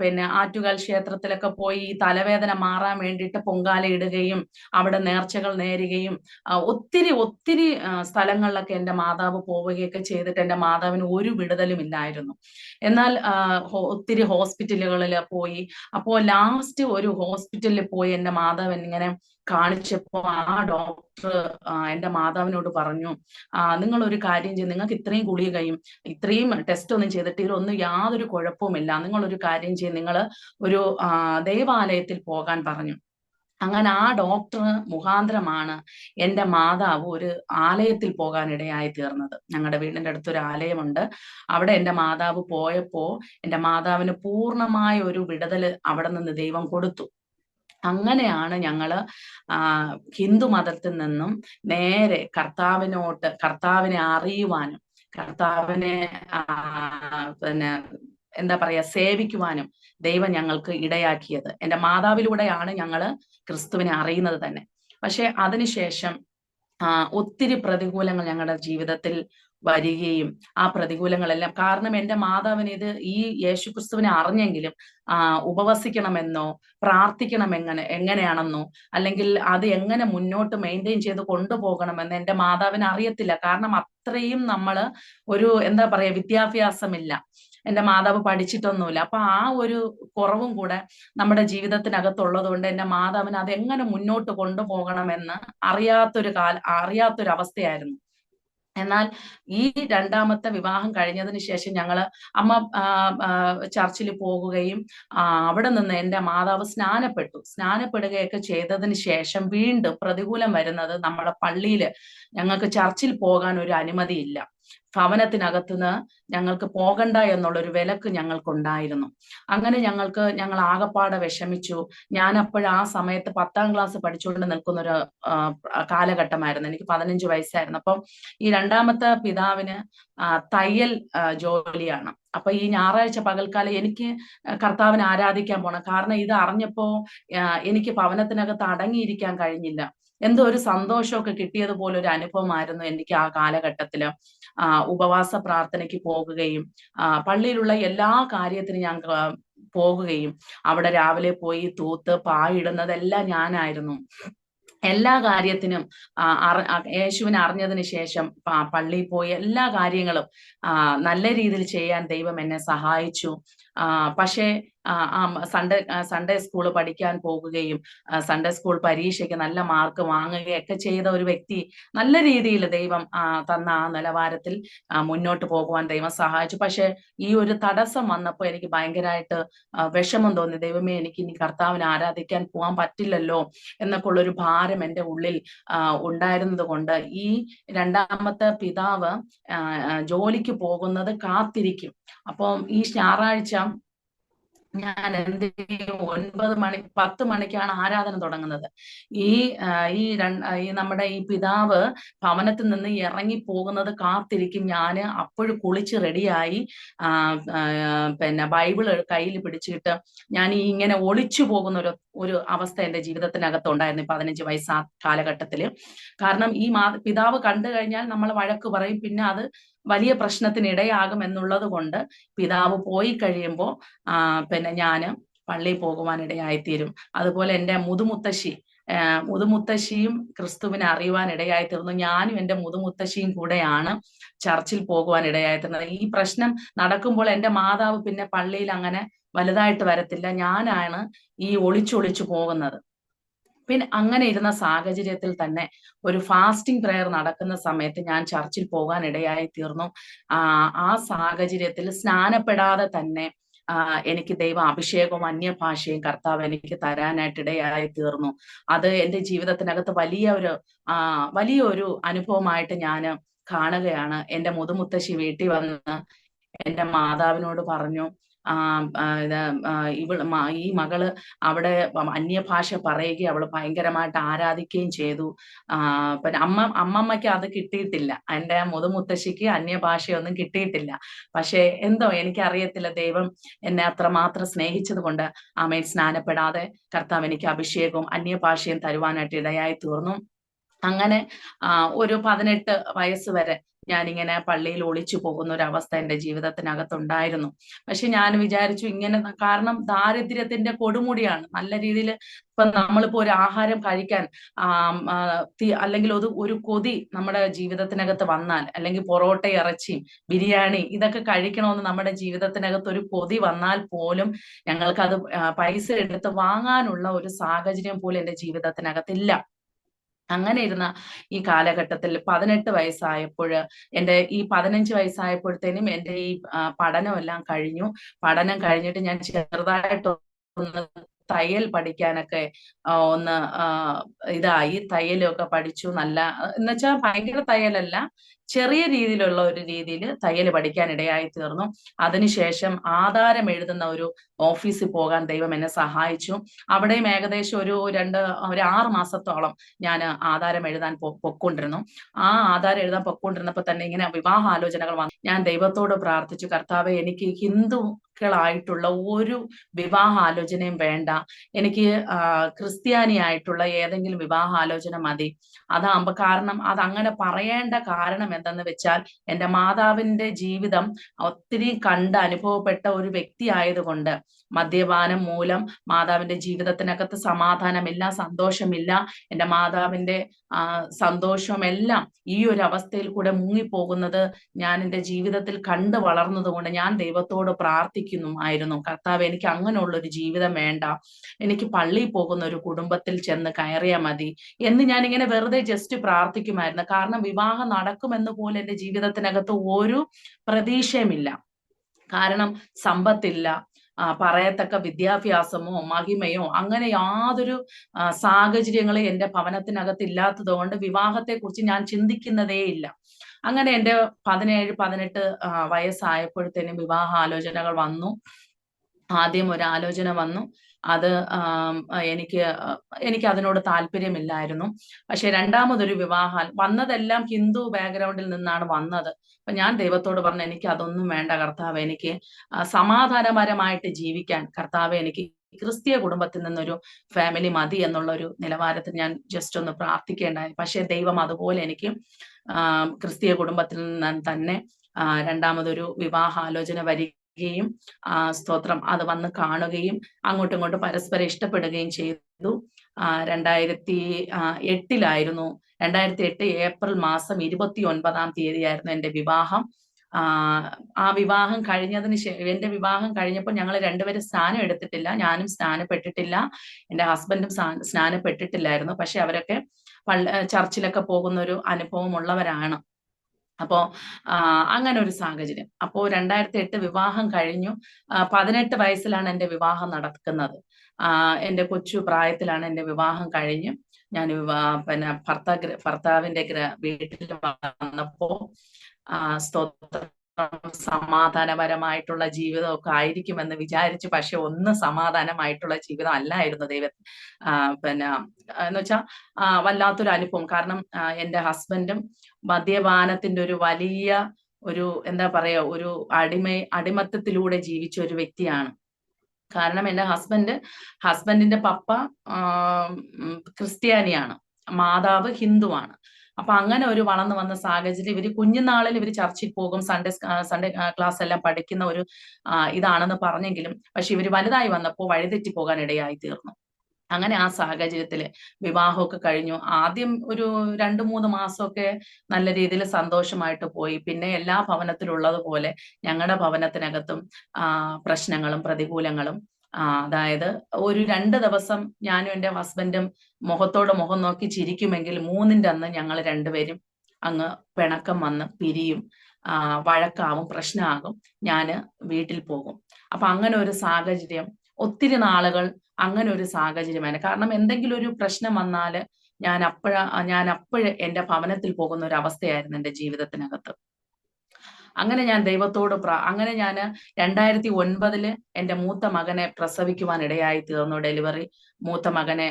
പിന്നെ ആറ്റുകാൽ ക്ഷേത്രത്തിലൊക്കെ പോയി ഈ തലവേദന മാറാൻ വേണ്ടിയിട്ട് പൊങ്കാലയിടുകയും അവിടെ നേർച്ചകൾ നേരുകയും ഒത്തിരി സ്ഥലങ്ങളിലൊക്കെ എൻ്റെ മാതാവ് പോവുകയൊക്കെ ചെയ്തിട്ട് എൻ്റെ മാതാവിന് ഒരു വിടുതലും ഇല്ലായിരുന്നു. എന്നാൽ ഒത്തിരി ഹോസ്പിറ്റലുകളിൽ പോയി. അപ്പോൾ ലാസ്റ്റ് ഒരു ഹോസ്പിറ്റലിൽ പോയി എൻ്റെ മാതാവ് ഇങ്ങനെ കാണിച്ചപ്പോ ആ ഡോക്ടർ എൻ്റെ മാതാവിനോട് പറഞ്ഞു, നിങ്ങൾ ഒരു കാര്യം ചെയ്യും, നിങ്ങൾക്ക് ഇത്രയും ഗുളികയും ഇത്രയും ടെസ്റ്റ് ഒന്നും ചെയ്തിട്ട് ഇതിലൊന്നും യാതൊരു കുഴപ്പവുമില്ല, നിങ്ങളൊരു കാര്യം ചെയ്യും, നിങ്ങൾ ഒരു ദൈവാലയത്തിൽ പോകാൻ പറഞ്ഞു. അങ്ങനെ ആ ഡോക്ടർ മുഖാന്തരമാണ് എൻ്റെ മാതാവ് ഒരു ആലയത്തിൽ പോകാൻ ഇടയായി തീർന്നത്. ഞങ്ങളുടെ വീടിൻ്റെ അടുത്തൊരു ആലയമുണ്ട്. അവിടെ എൻ്റെ മാതാവ് പോയപ്പോ എൻ്റെ മാതാവിന് പൂർണ്ണമായ ഒരു വിടുതൽ അവിടെ നിന്ന് ദൈവം കൊടുത്തു. അങ്ങനെയാണ് ഞങ്ങള് ഹിന്ദു മതത്തിൽ നിന്നും നേരെ കർത്താവിനെ അറിയുവാനും കർത്താവിനെ പിന്നെ എന്താ പറയാ സേവിക്കുവാനും ദൈവം ഞങ്ങൾക്ക് ഇടയാക്കിയത്. എൻ്റെ മാതാവിലൂടെയാണ് ഞങ്ങള് ക്രിസ്തുവിനെ അറിയുന്നത് തന്നെ. പക്ഷെ അതിനുശേഷം ഒത്തിരി പ്രതികൂലങ്ങൾ ഞങ്ങളുടെ ജീവിതത്തിൽ വരികയും ആ പ്രതികൂലങ്ങളെല്ലാം കാരണം എൻ്റെ മാതാവിന് ഈ യേശുക്രിസ്തുവിനെ അറിഞ്ഞെങ്കിലും ഉപവസിക്കണമെന്നോ പ്രാർത്ഥിക്കണം എങ്ങനെയാണെന്നോ അല്ലെങ്കിൽ അത് എങ്ങനെ മുന്നോട്ട് മെയിൻറ്റെയിൻ ചെയ്ത് കൊണ്ടുപോകണമെന്ന് എൻ്റെ മാതാവിന് അറിയത്തില്ല. കാരണം അത്രയും നമ്മള് ഒരു എന്താ പറയാ വിദ്യാഭ്യാസമില്ല, എൻ്റെ മാതാവ് പഠിച്ചിട്ടൊന്നുമില്ല. അപ്പൊ ആ ഒരു കുറവും കൂടെ നമ്മുടെ ജീവിതത്തിനകത്തുള്ളത് കൊണ്ട് എൻ്റെ മാതാവിന് അതെങ്ങനെ മുന്നോട്ട് കൊണ്ടുപോകണമെന്ന് അറിയാത്തൊരു അവസ്ഥയായിരുന്നു. എന്നാൽ ഈ രണ്ടാമത്തെ വിവാഹം കഴിഞ്ഞതിന് ശേഷം ഞങ്ങള് അമ്മ ചർച്ചിൽ പോകുകയും അവിടെ നിന്ന് എൻ്റെ മാതാവ് സ്നാനപ്പെടുകയൊക്കെ ചെയ്തതിന് ശേഷം വീണ്ടും പ്രതികൂലം വരുന്നത് നമ്മുടെ പള്ളിയില് ഞങ്ങൾക്ക് ചർച്ചിൽ പോകാൻ ഒരു അനുമതിയില്ല. ഭവനത്തിനകത്തുനിന്ന് ഞങ്ങൾക്ക് പോകണ്ട എന്നുള്ളൊരു വിലക്ക് ഞങ്ങൾക്കുണ്ടായിരുന്നു. അങ്ങനെ ഞങ്ങൾ ആകപ്പാടെ വിഷമിച്ചു. ഞാൻ ആ സമയത്ത് 10ാം ക്ലാസ് പഠിച്ചുകൊണ്ട് നിൽക്കുന്ന ഒരു കാലഘട്ടമായിരുന്നു. എനിക്ക് 15 വയസ്സായിരുന്നു. അപ്പം ഈ രണ്ടാമത്തെ പിതാവിന് തയ്യൽ ജോലിയാണ്. അപ്പൊ ഈ ഞായറാഴ്ച പകൽക്കാലം എനിക്ക് കർത്താവിനെ ആരാധിക്കാൻ പോണം. കാരണം ഇത് അറിഞ്ഞപ്പോ എനിക്ക് ഭവനത്തിനകത്ത് അടങ്ങിയിരിക്കാൻ കഴിഞ്ഞില്ല. എന്തോ ഒരു സന്തോഷമൊക്കെ കിട്ടിയതുപോലെ ഒരു അനുഭവമായിരുന്നു എനിക്ക് ആ കാലഘട്ടത്തില്. ഉപവാസ പ്രാർത്ഥനയ്ക്ക് പോകുകയും പള്ളിയിലുള്ള എല്ലാ കാര്യത്തിനും ഞാൻ പോകുകയും അവിടെ രാവിലെ പോയി തൂത്ത് പായിടുന്നതെല്ലാം ഞാനായിരുന്നു. എല്ലാ കാര്യത്തിനും യേശുവിനെ അറിഞ്ഞതിന് ശേഷം പള്ളിയിൽ പോയി എല്ലാ കാര്യങ്ങളും നല്ല രീതിയിൽ ചെയ്യാൻ ദൈവം എന്നെ സഹായിച്ചു. പക്ഷേ സൺഡേ സ്കൂൾ പഠിക്കാൻ പോകുകയും സൺഡേ സ്കൂൾ പരീക്ഷയ്ക്ക് നല്ല മാർക്ക് വാങ്ങുകയൊക്കെ ചെയ്ത ഒരു വ്യക്തി നല്ല രീതിയിൽ ദൈവം തന്ന ആ നിലവാരത്തിൽ മുന്നോട്ട് പോകുവാൻ ദൈവം സഹായിച്ചു. പക്ഷെ ഈ ഒരു തടസ്സം വന്നപ്പോൾ എനിക്ക് ഭയങ്കരമായിട്ട് വിഷമം തോന്നി. ദൈവമേ, എനിക്ക് ഇനി കർത്താവിനെ ആരാധിക്കാൻ പോകാൻ പറ്റില്ലല്ലോ എന്നൊക്കെ ഉള്ളൊരു ഭാരം എൻ്റെ ഉള്ളിൽ ഉണ്ടായിരുന്നത് കൊണ്ട് ഈ രണ്ടാമത്തെ പിതാവ് ജോലിക്ക് പോകുന്നത് കാത്തിരിക്കും. അപ്പം ഈ ഞായറാഴ്ച ഞാൻ എന്ത് ചെയ്യും, 9 മണി 10 മണിക്കാണ് ആരാധന തുടങ്ങുന്നത്. ഈ ഈ നമ്മുടെ ഈ പിതാവ് ഭവനത്തിൽ നിന്ന് ഇറങ്ങി പോകുന്നത് കാത്തിരിക്കും. ഞാന് അപ്പോഴും കുളിച്ച് റെഡിയായി പിന്നെ ബൈബിള് കയ്യിൽ പിടിച്ചിട്ട് ഞാൻ ഈ ഇങ്ങനെ ഒളിച്ചു പോകുന്ന ഒരു അവസ്ഥ എന്റെ ജീവിതത്തിനകത്ത് ഉണ്ടായിരുന്നു 15 വയസ്സാ കാലഘട്ടത്തില്. കാരണം ഈ പിതാവ് കണ്ടു കഴിഞ്ഞാൽ നമ്മൾ വഴക്ക് പറയും, പിന്നെ അത് വലിയ പ്രശ്നത്തിന് ഇടയാകും എന്നുള്ളത് കൊണ്ട് പിതാവ് പോയി കഴിയുമ്പോൾ പിന്നെ ഞാന് പള്ളിയിൽ പോകുവാനിടയായിത്തീരും. അതുപോലെ എൻ്റെ മുതുമുത്തശ്ശിയും ക്രിസ്തുവിനെ അറിയുവാൻ ഇടയായിത്തീർന്നു. ഞാനും എൻ്റെ മുതുമുത്തശ്ശിയും കൂടെയാണ് ചർച്ചിൽ പോകുവാൻ ഇടയായിത്തീർന്നത്. ഈ പ്രശ്നം നടക്കുമ്പോൾ എൻ്റെ മാതാവ് പിന്നെ പള്ളിയിൽ അങ്ങനെ വലുതായിട്ട് വരത്തില്ല. ഞാനാണ് ഈ ഒളിച്ചൊളിച്ചു പോകുന്നത്. പിന്നെ അങ്ങനെ ഇരുന്ന സാഹചര്യത്തിൽ തന്നെ ഒരു ഫാസ്റ്റിംഗ് പ്രയർ നടക്കുന്ന സമയത്ത് ഞാൻ ചർച്ചിൽ പോകാൻ ഇടയായി തീർന്നു. ആ സാഹചര്യത്തിൽ സ്നാനപ്പെടാതെ തന്നെ എനിക്ക് ദൈവ അഭിഷേകവും അന്യഭാഷയും കർത്താവ് എനിക്ക് തരാനായിട്ട് ഇടയായി തീർന്നു. അത് എൻ്റെ ജീവിതത്തിനകത്ത് വലിയൊരു അനുഭവമായിട്ട് ഞാൻ കാണുകയാണ്. എൻ്റെ മുതുമുത്തശ്ശി വീട്ടിൽ വന്ന് എൻ്റെ മാതാവിനോട് പറഞ്ഞു, ഈ മകള് അവിടെ അന്യഭാഷ പറയുകയും അവള് ഭയങ്കരമായിട്ട് ആരാധിക്കുകയും ചെയ്തു. പിന്നെ അമ്മമ്മയ്ക്ക് അത് കിട്ടിയിട്ടില്ല, എൻ്റെ മുതുമുത്തശ്ശിക്ക് അന്യഭാഷയൊന്നും കിട്ടിയിട്ടില്ല. പക്ഷെ എന്തോ എനിക്കറിയത്തില്ല, ദൈവം എന്നെ അത്രമാത്രം സ്നേഹിച്ചത് കൊണ്ട് ആമേൻ സ്നാനപ്പെടാതെ കർത്താവ് എനിക്ക് അഭിഷേകവും അന്യഭാഷയും തരുവാനായിട്ട് ഇടയായി തീർന്നു. അങ്ങനെ ഒരു 18 വയസ്സ് വരെ ഞാനിങ്ങനെ പള്ളിയിൽ ഒളിച്ചു പോകുന്ന ഒരു അവസ്ഥ എൻ്റെ ജീവിതത്തിനകത്തുണ്ടായിരുന്നു. പക്ഷെ ഞാൻ വിചാരിച്ചു ഇങ്ങനെ, കാരണം ദാരിദ്ര്യത്തിന്റെ കൊടുമുടിയാണ്. നല്ല രീതിയിൽ ഇപ്പൊ നമ്മളിപ്പോ ഒരു ആഹാരം കഴിക്കാൻ അല്ലെങ്കിൽ ഒരു കൊതി നമ്മുടെ ജീവിതത്തിനകത്ത് വന്നാൽ, അല്ലെങ്കിൽ പൊറോട്ട ഇറച്ചിയും ബിരിയാണി ഇതൊക്കെ കഴിക്കണമെന്ന് നമ്മുടെ ജീവിതത്തിനകത്ത് ഒരു കൊതി വന്നാൽ പോലും ഞങ്ങൾക്കത് പൈസ എടുത്ത് വാങ്ങാനുള്ള ഒരു സാഹചര്യം പോലും എൻ്റെ ജീവിതത്തിനകത്തില്ല. അങ്ങനെ ഇരുന്ന ഈ കാലഘട്ടത്തിൽ 18 വയസ്സായപ്പോൾ, എൻ്റെ ഈ 15 വയസ്സായപ്പോഴത്തേനും എൻ്റെ ഈ പഠനമെല്ലാം കഴിഞ്ഞു. പഠനം കഴിഞ്ഞിട്ട് ഞാൻ ചെറുതായിട്ടൊന്ന് തയ്യൽ പഠിക്കാനൊക്കെ ഒന്ന് തയ്യലൊക്കെ പഠിച്ചു. നല്ല എന്നുവെച്ചാൽ ഭയങ്കര തയ്യലല്ല, ചെറിയ രീതിയിലുള്ള ഒരു രീതിയിൽ തയ്യൽ പഠിക്കാൻ ഇടയായി തീർന്നു. അതിനുശേഷം ആധാരം എഴുതുന്ന ഒരു ഓഫീസിൽ പോകാൻ ദൈവം എന്നെ സഹായിച്ചു. അവിടെയും ഏകദേശം ഒരു 6 മാസത്തോളം ഞാൻ ആധാരം എഴുതാൻ പൊക്കൊണ്ടിരുന്നു. ആ ആധാരം എഴുതാൻ പൊക്കൊണ്ടിരുന്നപ്പോൾ തന്നെ ഇങ്ങനെ വിവാഹാലോചനകൾ വന്നു. ഞാൻ ദൈവത്തോട് പ്രാർത്ഥിച്ചു, കർത്താവേ, എനിക്ക് ഹിന്ദുക്കളായിട്ടുള്ള ഒരു വിവാഹാലോചനയും വേണ്ട, എനിക്ക് ക്രിസ്ത്യാനിയായിട്ടുള്ള ഏതെങ്കിലും വിവാഹാലോചന മതി. അതാകുമ്പോ, കാരണം അതങ്ങനെ പറയേണ്ട കാരണം എന്തെന്ന് വെച്ചാൽ എൻ്റെ മാതാവിന്റെ ജീവിതം ഒത്തിരി കണ്ട് അനുഭവപ്പെട്ട ഒരു വ്യക്തി ആയതുകൊണ്ട്, മദ്യപാനം മൂലം മാതാവിന്റെ ജീവിതത്തിനകത്ത് സമാധാനമില്ല, സന്തോഷമില്ല. എൻ്റെ മാതാവിന്റെ സന്തോഷമെല്ലാം ഈ ഒരു അവസ്ഥയിൽ കൂടെ മുങ്ങിപ്പോകുന്നത് ഞാൻ എൻ്റെ ജീവിതത്തിൽ കണ്ടു വളർന്നത് കൊണ്ട് ഞാൻ ദൈവത്തോട് പ്രാർത്ഥിക്കുന്നുമായിരുന്നു, കർത്താവ്, എനിക്ക് അങ്ങനെയുള്ള ഒരു ജീവിതം വേണ്ട, എനിക്ക് പള്ളിയിൽ പോകുന്ന ഒരു കുടുംബത്തിൽ ചെന്ന് കയറിയാൽ മതി എന്ന് ഞാൻ ഇങ്ങനെ വെറുതെ ജസ്റ്റ് പ്രാർത്ഥിക്കുമായിരുന്നു. കാരണം വിവാഹം നടക്കുമെന്ന് പോലും എൻ്റെ ജീവിതത്തിനകത്ത് ഒരു പ്രതീക്ഷയുമില്ല. കാരണം സമ്പത്തില്ല, പറയത്തക്ക വിദ്യാഭ്യാസമോ മഹിമയോ അങ്ങനെ യാതൊരു സാഹചര്യങ്ങളും എൻ്റെ ഭവനത്തിനകത്ത് ഇല്ലാത്തത് കൊണ്ട് വിവാഹത്തെ കുറിച്ച് ഞാൻ ചിന്തിക്കുന്നതേ ഇല്ല. അങ്ങനെ എൻ്റെ 17-18 വയസ്സായപ്പോഴത്തേനും വിവാഹാലോചനകൾ വന്നു. ആദ്യം ഒരു ആലോചന വന്നു. അത് എനിക്ക് അതിനോട് താല്പര്യമില്ലായിരുന്നു. പക്ഷെ രണ്ടാമതൊരു വിവാഹം വന്നതെല്ലാം ഹിന്ദു ബാക്ക്ഗ്രൗണ്ടിൽ നിന്നാണ് വന്നത്. അപ്പൊ ഞാൻ ദൈവത്തോട് പറഞ്ഞു, എനിക്ക് അതൊന്നും വേണ്ട കർത്താവ്, എനിക്ക് സമാധാനപരമായിട്ട് ജീവിക്കാൻ കർത്താവ്, എനിക്ക് ക്രിസ്തീയ കുടുംബത്തിൽ നിന്നൊരു ഫാമിലി മതി എന്നുള്ള ഒരു നിലവാരത്തിൽ ഞാൻ ജസ്റ്റ് ഒന്ന് പ്രാർത്ഥിക്കേണ്ടായി. പക്ഷെ ദൈവം അതുപോലെ എനിക്ക് ക്രിസ്തീയ കുടുംബത്തിൽ നിന്ന് തന്നെ രണ്ടാമതൊരു വിവാഹാലോചന വരികയും സ്തോത്രം അത് വന്ന് കാണുകയും അങ്ങോട്ടും ഇങ്ങോട്ടും പരസ്പരം ഇഷ്ടപ്പെടുകയും ചെയ്തു. 2008 ഏപ്രിൽ മാസം 29-ാം തീയതിയായിരുന്നു എൻ്റെ വിവാഹം. ആ വിവാഹം കഴിഞ്ഞതിന് എന്റെ വിവാഹം കഴിഞ്ഞപ്പോൾ ഞങ്ങൾ രണ്ടുപേരും സ്നാനം എടുത്തിട്ടില്ല. ഞാനും സ്നാനപ്പെട്ടിട്ടില്ല, എൻ്റെ ഹസ്ബൻഡും സ്നാനപ്പെട്ടിട്ടില്ലായിരുന്നു. പക്ഷെ അവരൊക്കെ ചർച്ചിലൊക്കെ പോകുന്ന ഒരു അനുഭവം ഉള്ളവരാണ്. അപ്പോ അങ്ങനെ ഒരു സാഹചര്യം. അപ്പോ 2008 വിവാഹം കഴിഞ്ഞു. 18 വയസ്സിലാണ് എൻ്റെ വിവാഹം നടക്കുന്നത്. എൻ്റെ കൊച്ചു പ്രായത്തിലാണ് എൻ്റെ വിവാഹം കഴിഞ്ഞ് ഞാൻ പിന്നെ ഭർത്താവിന്റെ വീട്ടിൽ വന്നപ്പോ സ്തോത്രം സമാധാനപരമായിട്ടുള്ള ജീവിതമൊക്കെ ആയിരിക്കുമെന്ന് വിചാരിച്ചു. പക്ഷെ ഒന്നും സമാധാനമായിട്ടുള്ള ജീവിതം അല്ലായിരുന്നു പിന്നെ എന്ന് വെച്ചാൽ വല്ലാത്തൊരു അനുഭവം. കാരണം എന്റെ ഹസ്ബൻഡും മദ്യപാനത്തിന്റെ ഒരു വലിയ ഒരു എന്താ പറയാ ഒരു അടിമത്തത്തിലൂടെ ജീവിച്ച ഒരു വ്യക്തിയാണ്. കാരണം എന്റെ ഹസ്ബൻഡിന്റെ പപ്പ ക്രിസ്ത്യാനിയാണ്, മാതാവ് ഹിന്ദുവാണ്. അപ്പൊ അങ്ങനെ ഒരു വളർന്നു വന്ന സാഹചര്യം, ഇവര് കുഞ്ഞുനാളിൽ ഇവര് ചർച്ചിൽ പോകും, സൺഡേ ക്ലാസ് എല്ലാം പഠിക്കുന്ന ഒരു ഇതാണെന്ന് പറഞ്ഞെങ്കിലും പക്ഷെ ഇവര് വലുതായി വന്നപ്പോൾ വഴിതെറ്റി പോകാൻ ഇടയായി തീർന്നു. അങ്ങനെ ആ സാഹചര്യത്തില് വിവാഹമൊക്കെ കഴിഞ്ഞു. ആദ്യം ഒരു 2-3 മാസമൊക്കെ നല്ല രീതിയിൽ സന്തോഷമായിട്ട് പോയി. പിന്നെ എല്ലാ ഭവനത്തിലുള്ളതുപോലെ ഞങ്ങളുടെ ഭവനത്തിനകത്തും പ്രശ്നങ്ങളും പ്രതികൂലങ്ങളും, അതായത് ഒരു 2 ദിവസം ഞാനും എന്റെ ഹസ്ബൻഡും മുഖത്തോട് മുഖം നോക്കി ചിരിക്കുമെങ്കിൽ 3ന്റെ അന്ന് ഞങ്ങൾ രണ്ടുപേരും അങ്ങ് പിണക്കം വന്ന് പിരിയും, വഴക്കാവും, പ്രശ്നമാകും, ഞാന് വീട്ടിൽ പോകും. അപ്പൊ അങ്ങനെ ഒരു സാഹചര്യം ഒത്തിരി നാളുകൾ അങ്ങനെ ഒരു സാഹചര്യമാണ്. കാരണം എന്തെങ്കിലും ഒരു പ്രശ്നം വന്നാല് ഞാൻ അപ്പോഴ് എന്റെ ഭവനത്തിൽ പോകുന്ന ഒരു അവസ്ഥയായിരുന്നു എന്റെ ജീവിതത്തിനകത്ത്. അങ്ങനെ ഞാൻ ദൈവത്തോട് അങ്ങനെ ഞാൻ 2009 എന്റെ മൂത്ത മകനെ പ്രസവിക്കുവാൻ ഇടയായി തീർന്നു. മൂത്ത മകനെ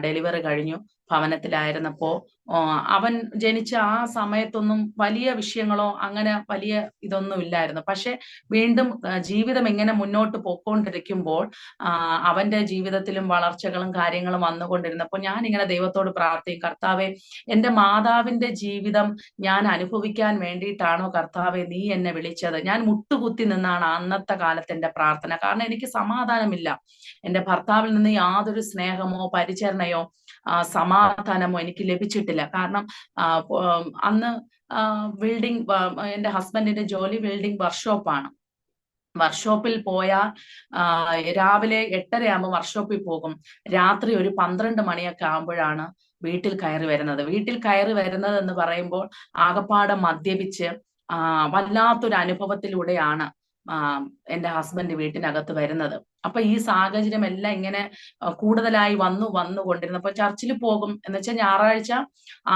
ഡെലിവറി കഴിഞ്ഞു. ഭവനത്തിലായിരുന്നപ്പോ അവൻ ജനിച്ച ആ സമയത്തൊന്നും വലിയ വിഷയങ്ങളോ അങ്ങനെ വലിയ ഇതൊന്നും ഇല്ലായിരുന്നു. പക്ഷെ വീണ്ടും ജീവിതം ഇങ്ങനെ മുന്നോട്ട് പോയിക്കൊണ്ടിരിക്കുമ്പോൾ അവന്റെ ജീവിതത്തിലും വളർച്ചകളും കാര്യങ്ങളും വന്നുകൊണ്ടിരുന്നപ്പോൾ ഞാൻ ഇങ്ങനെ ദൈവത്തോട് പ്രാർത്ഥിക്കും, കർത്താവേ, എന്റെ മാതാവിന്റെ ജീവിതം ഞാൻ അനുഭവിക്കാൻ വേണ്ടിയിട്ടാണോ കർത്താവെ നീ എന്നെ വിളിച്ചത്? ഞാൻ മുട്ടുകുത്തി നിന്നാണ് അന്നത്തെ കാലത്ത് എന്റെ പ്രാർത്ഥന. കാരണം എനിക്ക് സമാധാനമില്ല. എന്റെ ഭർത്താവിൽ നിന്ന് യാതൊരു സ്നേഹമോ പരിചരണയോ സമാധാനമോ എനിക്ക് ലഭിച്ചിട്ടില്ല. കാരണം അന്ന് എന്റെ ഹസ്ബൻഡിന്റെ ജോലി വെൽഡിംഗ് വർക്ക്ഷോപ്പാണ്. വർക്ക്ഷോപ്പിൽ പോയാൽ രാവിലെ 8:30 ആകുമ്പോൾ വർക്ക്ഷോപ്പിൽ പോകും. രാത്രി ഒരു 12 മണിയൊക്കെ ആകുമ്പോഴാണ് വീട്ടിൽ കയറി വരുന്നത്. വീട്ടിൽ കയറി വരുന്നത് എന്ന് പറയുമ്പോൾ ആകപ്പാടെ മദ്യപിച്ച് വല്ലാത്തൊരു അനുഭവത്തിലൂടെയാണ് എന്റെ ഹസ്ബൻഡ് വീട്ടിനകത്ത് വരുന്നത്. അപ്പൊ ഈ സാഹചര്യം എല്ലാം ഇങ്ങനെ കൂടുതലായി വന്നുകൊണ്ടിരുന്നപ്പോ ചർച്ചിൽ പോകും എന്ന് വെച്ചാൽ ഞായറാഴ്ച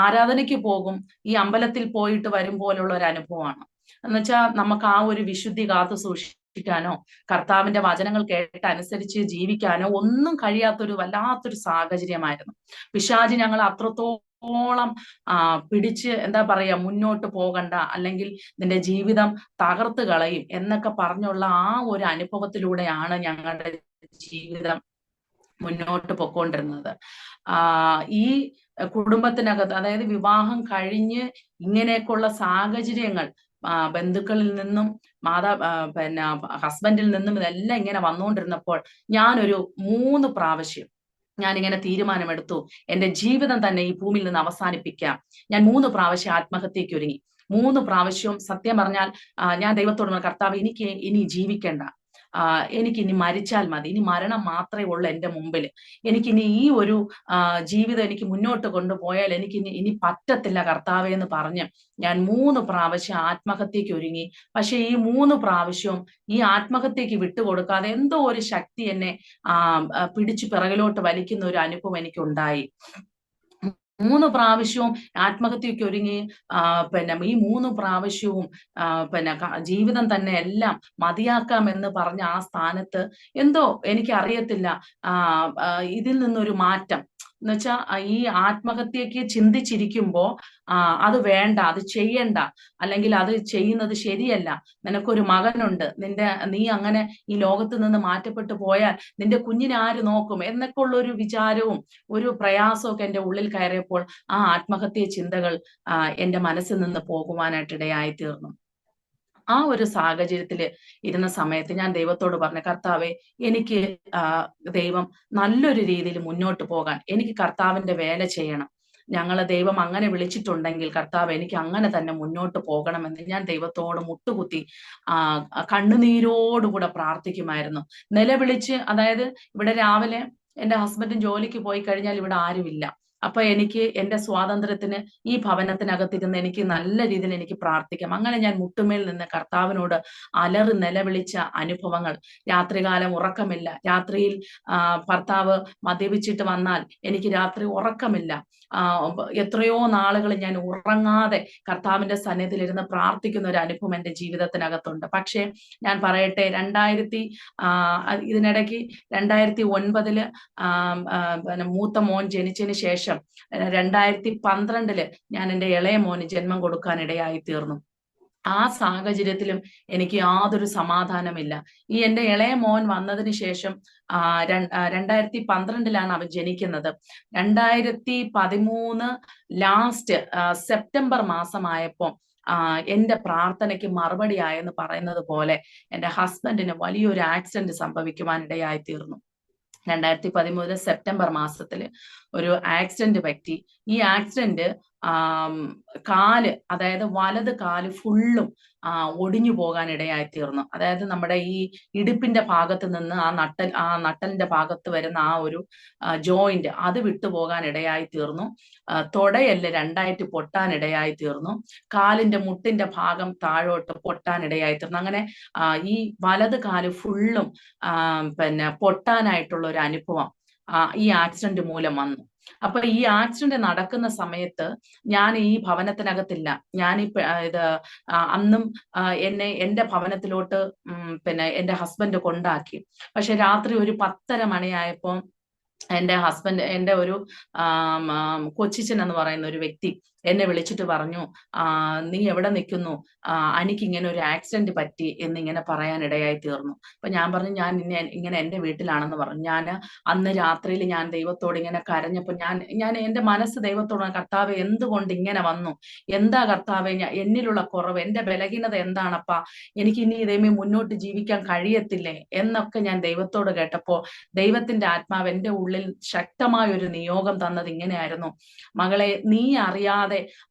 ആരാധനയ്ക്ക് പോകും. ഈ അമ്പലത്തിൽ പോയിട്ട് വരും പോലുള്ള ഒരു അനുഭവമാണ്. എന്നുവെച്ചാൽ നമുക്ക് ആ ഒരു വിശുദ്ധി കാത്തു സൂക്ഷിക്കാനോ കർത്താവിന്റെ വചനങ്ങൾ കേട്ട് അനുസരിച്ച് ജീവിക്കാനോ ഒന്നും കഴിയാത്തൊരു വല്ലാത്തൊരു സാഹചര്യമായിരുന്നു. പിശാചി ഞങ്ങൾ അത്രത്തോളം പിടിച്ച് എന്താ പറയാ മുന്നോട്ട് പോകണ്ട, അല്ലെങ്കിൽ നിന്റെ ജീവിതം തകർത്ത് കളയും എന്നൊക്കെ പറഞ്ഞുള്ള ആ ഒരു അനുഭവത്തിലൂടെയാണ് ഞങ്ങളുടെ ജീവിതം മുന്നോട്ട് പൊക്കോണ്ടിരുന്നത്. ഈ കുടുംബത്തിനകത്ത്, അതായത് വിവാഹം കഴിഞ്ഞ് ഇങ്ങനെയൊക്കെയുള്ള സാഹചര്യങ്ങൾ ബന്ധുക്കളിൽ നിന്നും പിന്നെ ഹസ്ബൻഡിൽ നിന്നും ഇതെല്ലാം ഇങ്ങനെ വന്നുകൊണ്ടിരുന്നപ്പോൾ ഞാനൊരു 3 പ്രാവശ്യം ഞാനിങ്ങനെ തീരുമാനമെടുത്തു, എന്റെ ജീവിതം തന്നെ ഈ ഭൂമിയിൽ നിന്ന് അവസാനിപ്പിക്കാം. ഞാൻ 3 പ്രാവശ്യം ആത്മഹത്യയ്ക്ക് ഒരുങ്ങി. 3 പ്രാവശ്യവും സത്യം പറഞ്ഞാൽ ഞാൻ ദൈവത്തോട് പറഞ്ഞു, കർത്താവ്, എനിക്ക് ഇനി ജീവിക്കണ്ട, എനിക്ക് ഇനി മരിച്ചാൽ മതി, ഇനി മരണം മാത്രമേ ഉള്ളൂ എന്റെ മുമ്പിൽ. എനിക്കിനി ഈ ഒരു ജീവിതം എനിക്ക് മുന്നോട്ട് കൊണ്ടുപോയാൽ ഇനി പറ്റത്തില്ല കർത്താവേ എന്ന് പറഞ്ഞ് ഞാൻ 3 പ്രാവശ്യം ആത്മഹത്യയ്ക്ക് ഒരുങ്ങി. പക്ഷെ ഈ 3 പ്രാവശ്യവും ഈ ആത്മഹത്യയ്ക്ക് വിട്ടുകൊടുക്കാതെ എന്തോ ഒരു ശക്തി എന്നെ പിടിച്ചു പിറകിലോട്ട് വലിക്കുന്ന ഒരു അനുഭവം എനിക്കുണ്ടായി. 3 പ്രാവശ്യവും ആത്മഹത്യയ്ക്ക് ഒരുങ്ങി. പിന്നെ ഈ 3 പ്രാവശ്യവും പിന്നെ ജീവിതം തന്നെ എല്ലാം മതിയാക്കാമെന്ന് പറഞ്ഞ ആ സ്ഥാനത്ത് എന്തോ എനിക്കറിയത്തില്ല, ഇതിൽ നിന്നൊരു മാറ്റം എന്നുവെച്ചാൽ ഈ ആത്മഹത്യക്ക് ചിന്തിച്ചിരിക്കുമ്പോ അത് വേണ്ട, അത് ചെയ്യണ്ട, അല്ലെങ്കിൽ അത് ചെയ്യുന്നത് ശരിയല്ല, നിനക്കൊരു മകനുണ്ട്, നീ അങ്ങനെ ഈ ലോകത്ത് നിന്ന് മാറ്റപ്പെട്ടു പോയാൽ നിന്റെ കുഞ്ഞിനെ ആര് നോക്കും എന്നൊക്കെ ഉള്ള ഒരു വിചാരവും ഒരു പ്രയാസവും ഒക്കെ എന്റെ ഉള്ളിൽ കയറിയപ്പോൾ ആ ആത്മഹത്യ ചിന്തകൾ എന്റെ മനസ്സിൽ നിന്ന് പോകുവാനായിട്ട് ഇടയായി തീർന്നു. ആ ഒരു സാഹചര്യത്തിൽ ഇരുന്ന സമയത്ത് ഞാൻ ദൈവത്തോട് പറഞ്ഞു, കർത്താവെ, എനിക്ക് ദൈവം നല്ലൊരു രീതിയിൽ മുന്നോട്ട് പോകാൻ, എനിക്ക് കർത്താവിന്റെ വേല ചെയ്യണം. ഞങ്ങളെ ദൈവം അങ്ങനെ വിളിച്ചിട്ടുണ്ടെങ്കിൽ കർത്താവ് എനിക്ക് അങ്ങനെ തന്നെ മുന്നോട്ട് പോകണമെന്ന് ഞാൻ ദൈവത്തോട് മുട്ടുകുത്തി കണ്ണുനീരോടുകൂടെ പ്രാർത്ഥിക്കുമായിരുന്നു. നിലവിളിച്ച്, അതായത് ഇവിടെ രാവിലെ എന്റെ ഹസ്ബൻഡും ജോലിക്ക് പോയി കഴിഞ്ഞാൽ ഇവിടെ ആരുമില്ല. അപ്പൊ എനിക്ക് എന്റെ സ്വാതന്ത്ര്യത്തിന് ഈ ഭവനത്തിനകത്തിരുന്ന് എനിക്ക് നല്ല രീതിയിൽ എനിക്ക് പ്രാർത്ഥിക്കാം. അങ്ങനെ ഞാൻ മുട്ടുമേൽ നിന്ന് കർത്താവിനോട് അലറി നിലവിളിച്ച അനുഭവങ്ങൾ. രാത്രികാലം ഉറക്കമില്ല. രാത്രിയിൽ ഭർത്താവ് മദ്യപിച്ചിട്ട് വന്നാൽ എനിക്ക് രാത്രി ഉറക്കമില്ല. എത്രയോ നാളുകൾ ഞാൻ ഉറങ്ങാതെ കർത്താവിന്റെ സന്നിധിയിൽ ഇരുന്ന് പ്രാർത്ഥിക്കുന്ന ഒരു അനുഭവം എന്റെ ജീവിതത്തിനകത്തുണ്ട്. പക്ഷേ ഞാൻ പറയട്ടെ, ഇതിനിടയ്ക്ക് 2009 പിന്നെ മൂത്ത മോൻ ജനിച്ചതിന് ശേഷം 2012 ഞാൻ എൻ്റെ ഇളയ മോന് ജന്മം കൊടുക്കാനിടയായി തീർന്നു. ആ സാഹചര്യത്തിലും എനിക്ക് യാതൊരു സമാധാനമില്ല. ഈ എൻ്റെ ഇളയ മോൻ വന്നതിന് ശേഷം 2012 അവൻ ജനിക്കുന്നത്. 2013 ലാസ്റ്റ് സെപ്റ്റംബർ മാസമായപ്പോൾ എന്റെ പ്രാർത്ഥനയ്ക്ക് മറുപടി ആയെന്ന് പറയുന്നത് പോലെ എൻ്റെ ഹസ്ബൻഡിന് വലിയൊരു ആക്സിഡന്റ് സംഭവിക്കുവാനിടയായി തീർന്നു. 2013 സെപ്റ്റംബർ മാസത്തിൽ ഒരു ആക്സിഡന്റ് പറ്റി. ഈ ആക്സിഡന്റ് കാല്, അതായത് വലത് കാല് ഫുള്ളും ഒടിഞ്ഞു പോകാൻ ഇടയായി തീർന്നു. അതായത് നമ്മുടെ ഈ ഇടുപ്പിന്റെ ഭാഗത്ത് നിന്ന് ആ നട്ടലിന്റെ ഭാഗത്ത് വരുന്ന ആ ഒരു ജോയിന്റ് അത് വിട്ടുപോകാൻ ഇടയായി തീർന്നു. തൊടയെല്ല് രണ്ടായിട്ട് പൊട്ടാൻ ഇടയായി തീർന്നു. കാലിന്റെ മുട്ടിന്റെ ഭാഗം താഴോട്ട് പൊട്ടാൻ ഇടയായി തീർന്നു. അങ്ങനെ ഈ വലത് കാല് ഫുള്ളും പിന്നെ പൊട്ടാനായിട്ടുള്ള ഒരു അനുഭവം ഈ ആക്സിഡന്റ് മൂലം വന്നു. അപ്പൊ ഈ ആക്സിഡന്റ് നടക്കുന്ന സമയത്ത് ഞാൻ ഈ ഭവനത്തിനകത്തില്ല. അന്നും എന്റെ ഭവനത്തിലോട്ട് പിന്നെ എന്റെ ഹസ്ബൻഡ് കൊണ്ടാക്കി. പക്ഷെ രാത്രി ഒരു 10:30 മണിയായപ്പോ എന്റെ ഹസ്ബൻഡ്, എന്റെ ഒരു കൊച്ചിച്ചൻ എന്ന് പറയുന്ന ഒരു വ്യക്തി എന്നെ വിളിച്ചിട്ട് പറഞ്ഞു, നീ എവിടെ നിൽക്കുന്നു, എനിക്ക് ഇങ്ങനെ ഒരു ആക്സിഡന്റ് പറ്റി എന്നിങ്ങനെ പറയാനിടയായി തീർന്നു. അപ്പൊ ഞാൻ പറഞ്ഞു, ഞാൻ ഇങ്ങനെ എന്റെ വീട്ടിലാണെന്ന് പറഞ്ഞു. ഞാൻ അന്ന് രാത്രിയിൽ ഞാൻ ദൈവത്തോട് ഇങ്ങനെ കരഞ്ഞപ്പോൾ ഞാൻ എന്റെ മനസ്സ് ദൈവത്തോട്, കർത്താവെ എന്തുകൊണ്ട് ഇങ്ങനെ വന്നു, എന്താ കർത്താവെ എന്നിലുള്ള കുറവ്, എന്റെ ബലഹീനത എന്താണപ്പാ, എനിക്ക് ഇനി ഇതേമേ മുന്നോട്ട് ജീവിക്കാൻ കഴിയത്തില്ലേ എന്നൊക്കെ ഞാൻ ദൈവത്തോട് കേട്ടപ്പോ ദൈവത്തിന്റെ ആത്മാവ് എന്റെ ഉള്ളിൽ ശക്തമായ ഒരു നിയോഗം തന്നത് ഇങ്ങനെയായിരുന്നു, മകളെ, നീ അറിയാതെ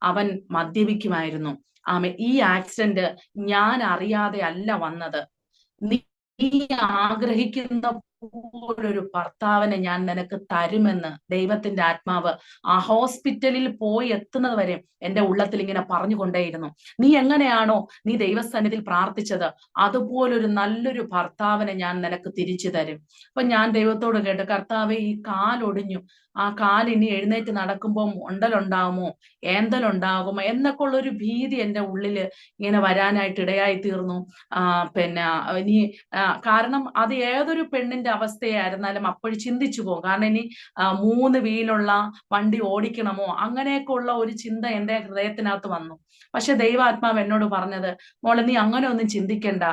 അവൻ മദ്യപിക്കുമായിരുന്നു. ഈ ആക്സിഡന്റ് ഞാൻ അറിയാതെ അല്ല വന്നത്. നീ ആഗ്രഹിക്കുന്ന പോലൊരു ഭർത്താവിനെ ഞാൻ നിനക്ക് തരുമെന്ന് ദൈവത്തിന്റെ ആത്മാവ് ആ ഹോസ്പിറ്റലിൽ പോയി എത്തുന്നത് വരെ എന്റെ ഉള്ളത്തിൽ ഇങ്ങനെ പറഞ്ഞുകൊണ്ടേയിരുന്നു. നീ എങ്ങനെയാണോ നീ ദൈവസന്നിധിയിൽ പ്രാർത്ഥിച്ചത്, അതുപോലൊരു നല്ലൊരു ഭർത്താവിനെ ഞാൻ നിനക്ക് തിരിച്ചു തരും. അപ്പൊ ഞാൻ ദൈവത്തോട് കേട്ടു, കർത്താവെ, ഈ കാലൊടിഞ്ഞു, ആ കാല് ഇനി എഴുന്നേറ്റ് നടക്കുമ്പോൾ ഉണ്ടലുണ്ടാകുമോ, ഏന്തലുണ്ടാകുമോ എന്നൊക്കെ ഉള്ളൊരു ഭീതി എൻ്റെ ഉള്ളില് ഇങ്ങനെ വരാനായിട്ട് ഇടയായി തീർന്നു. പിന്നെ ഇനി കാരണം അത് ഏതൊരു പെണ്ണിന്റെ അവസ്ഥയായിരുന്നാലും അപ്പോഴും ചിന്തിച്ചു പോകും. കാരണം ഇനി 3 വീലുള്ള വണ്ടി ഓടിക്കണമോ, അങ്ങനെയൊക്കെ ഉള്ള ഒരു ചിന്ത എൻ്റെ ഹൃദയത്തിനകത്ത് വന്നു. പക്ഷെ ദൈവാത്മാവ് എന്നോട് പറഞ്ഞത്, മോളെ, നീ അങ്ങനെ ഒന്നും ചിന്തിക്കണ്ട.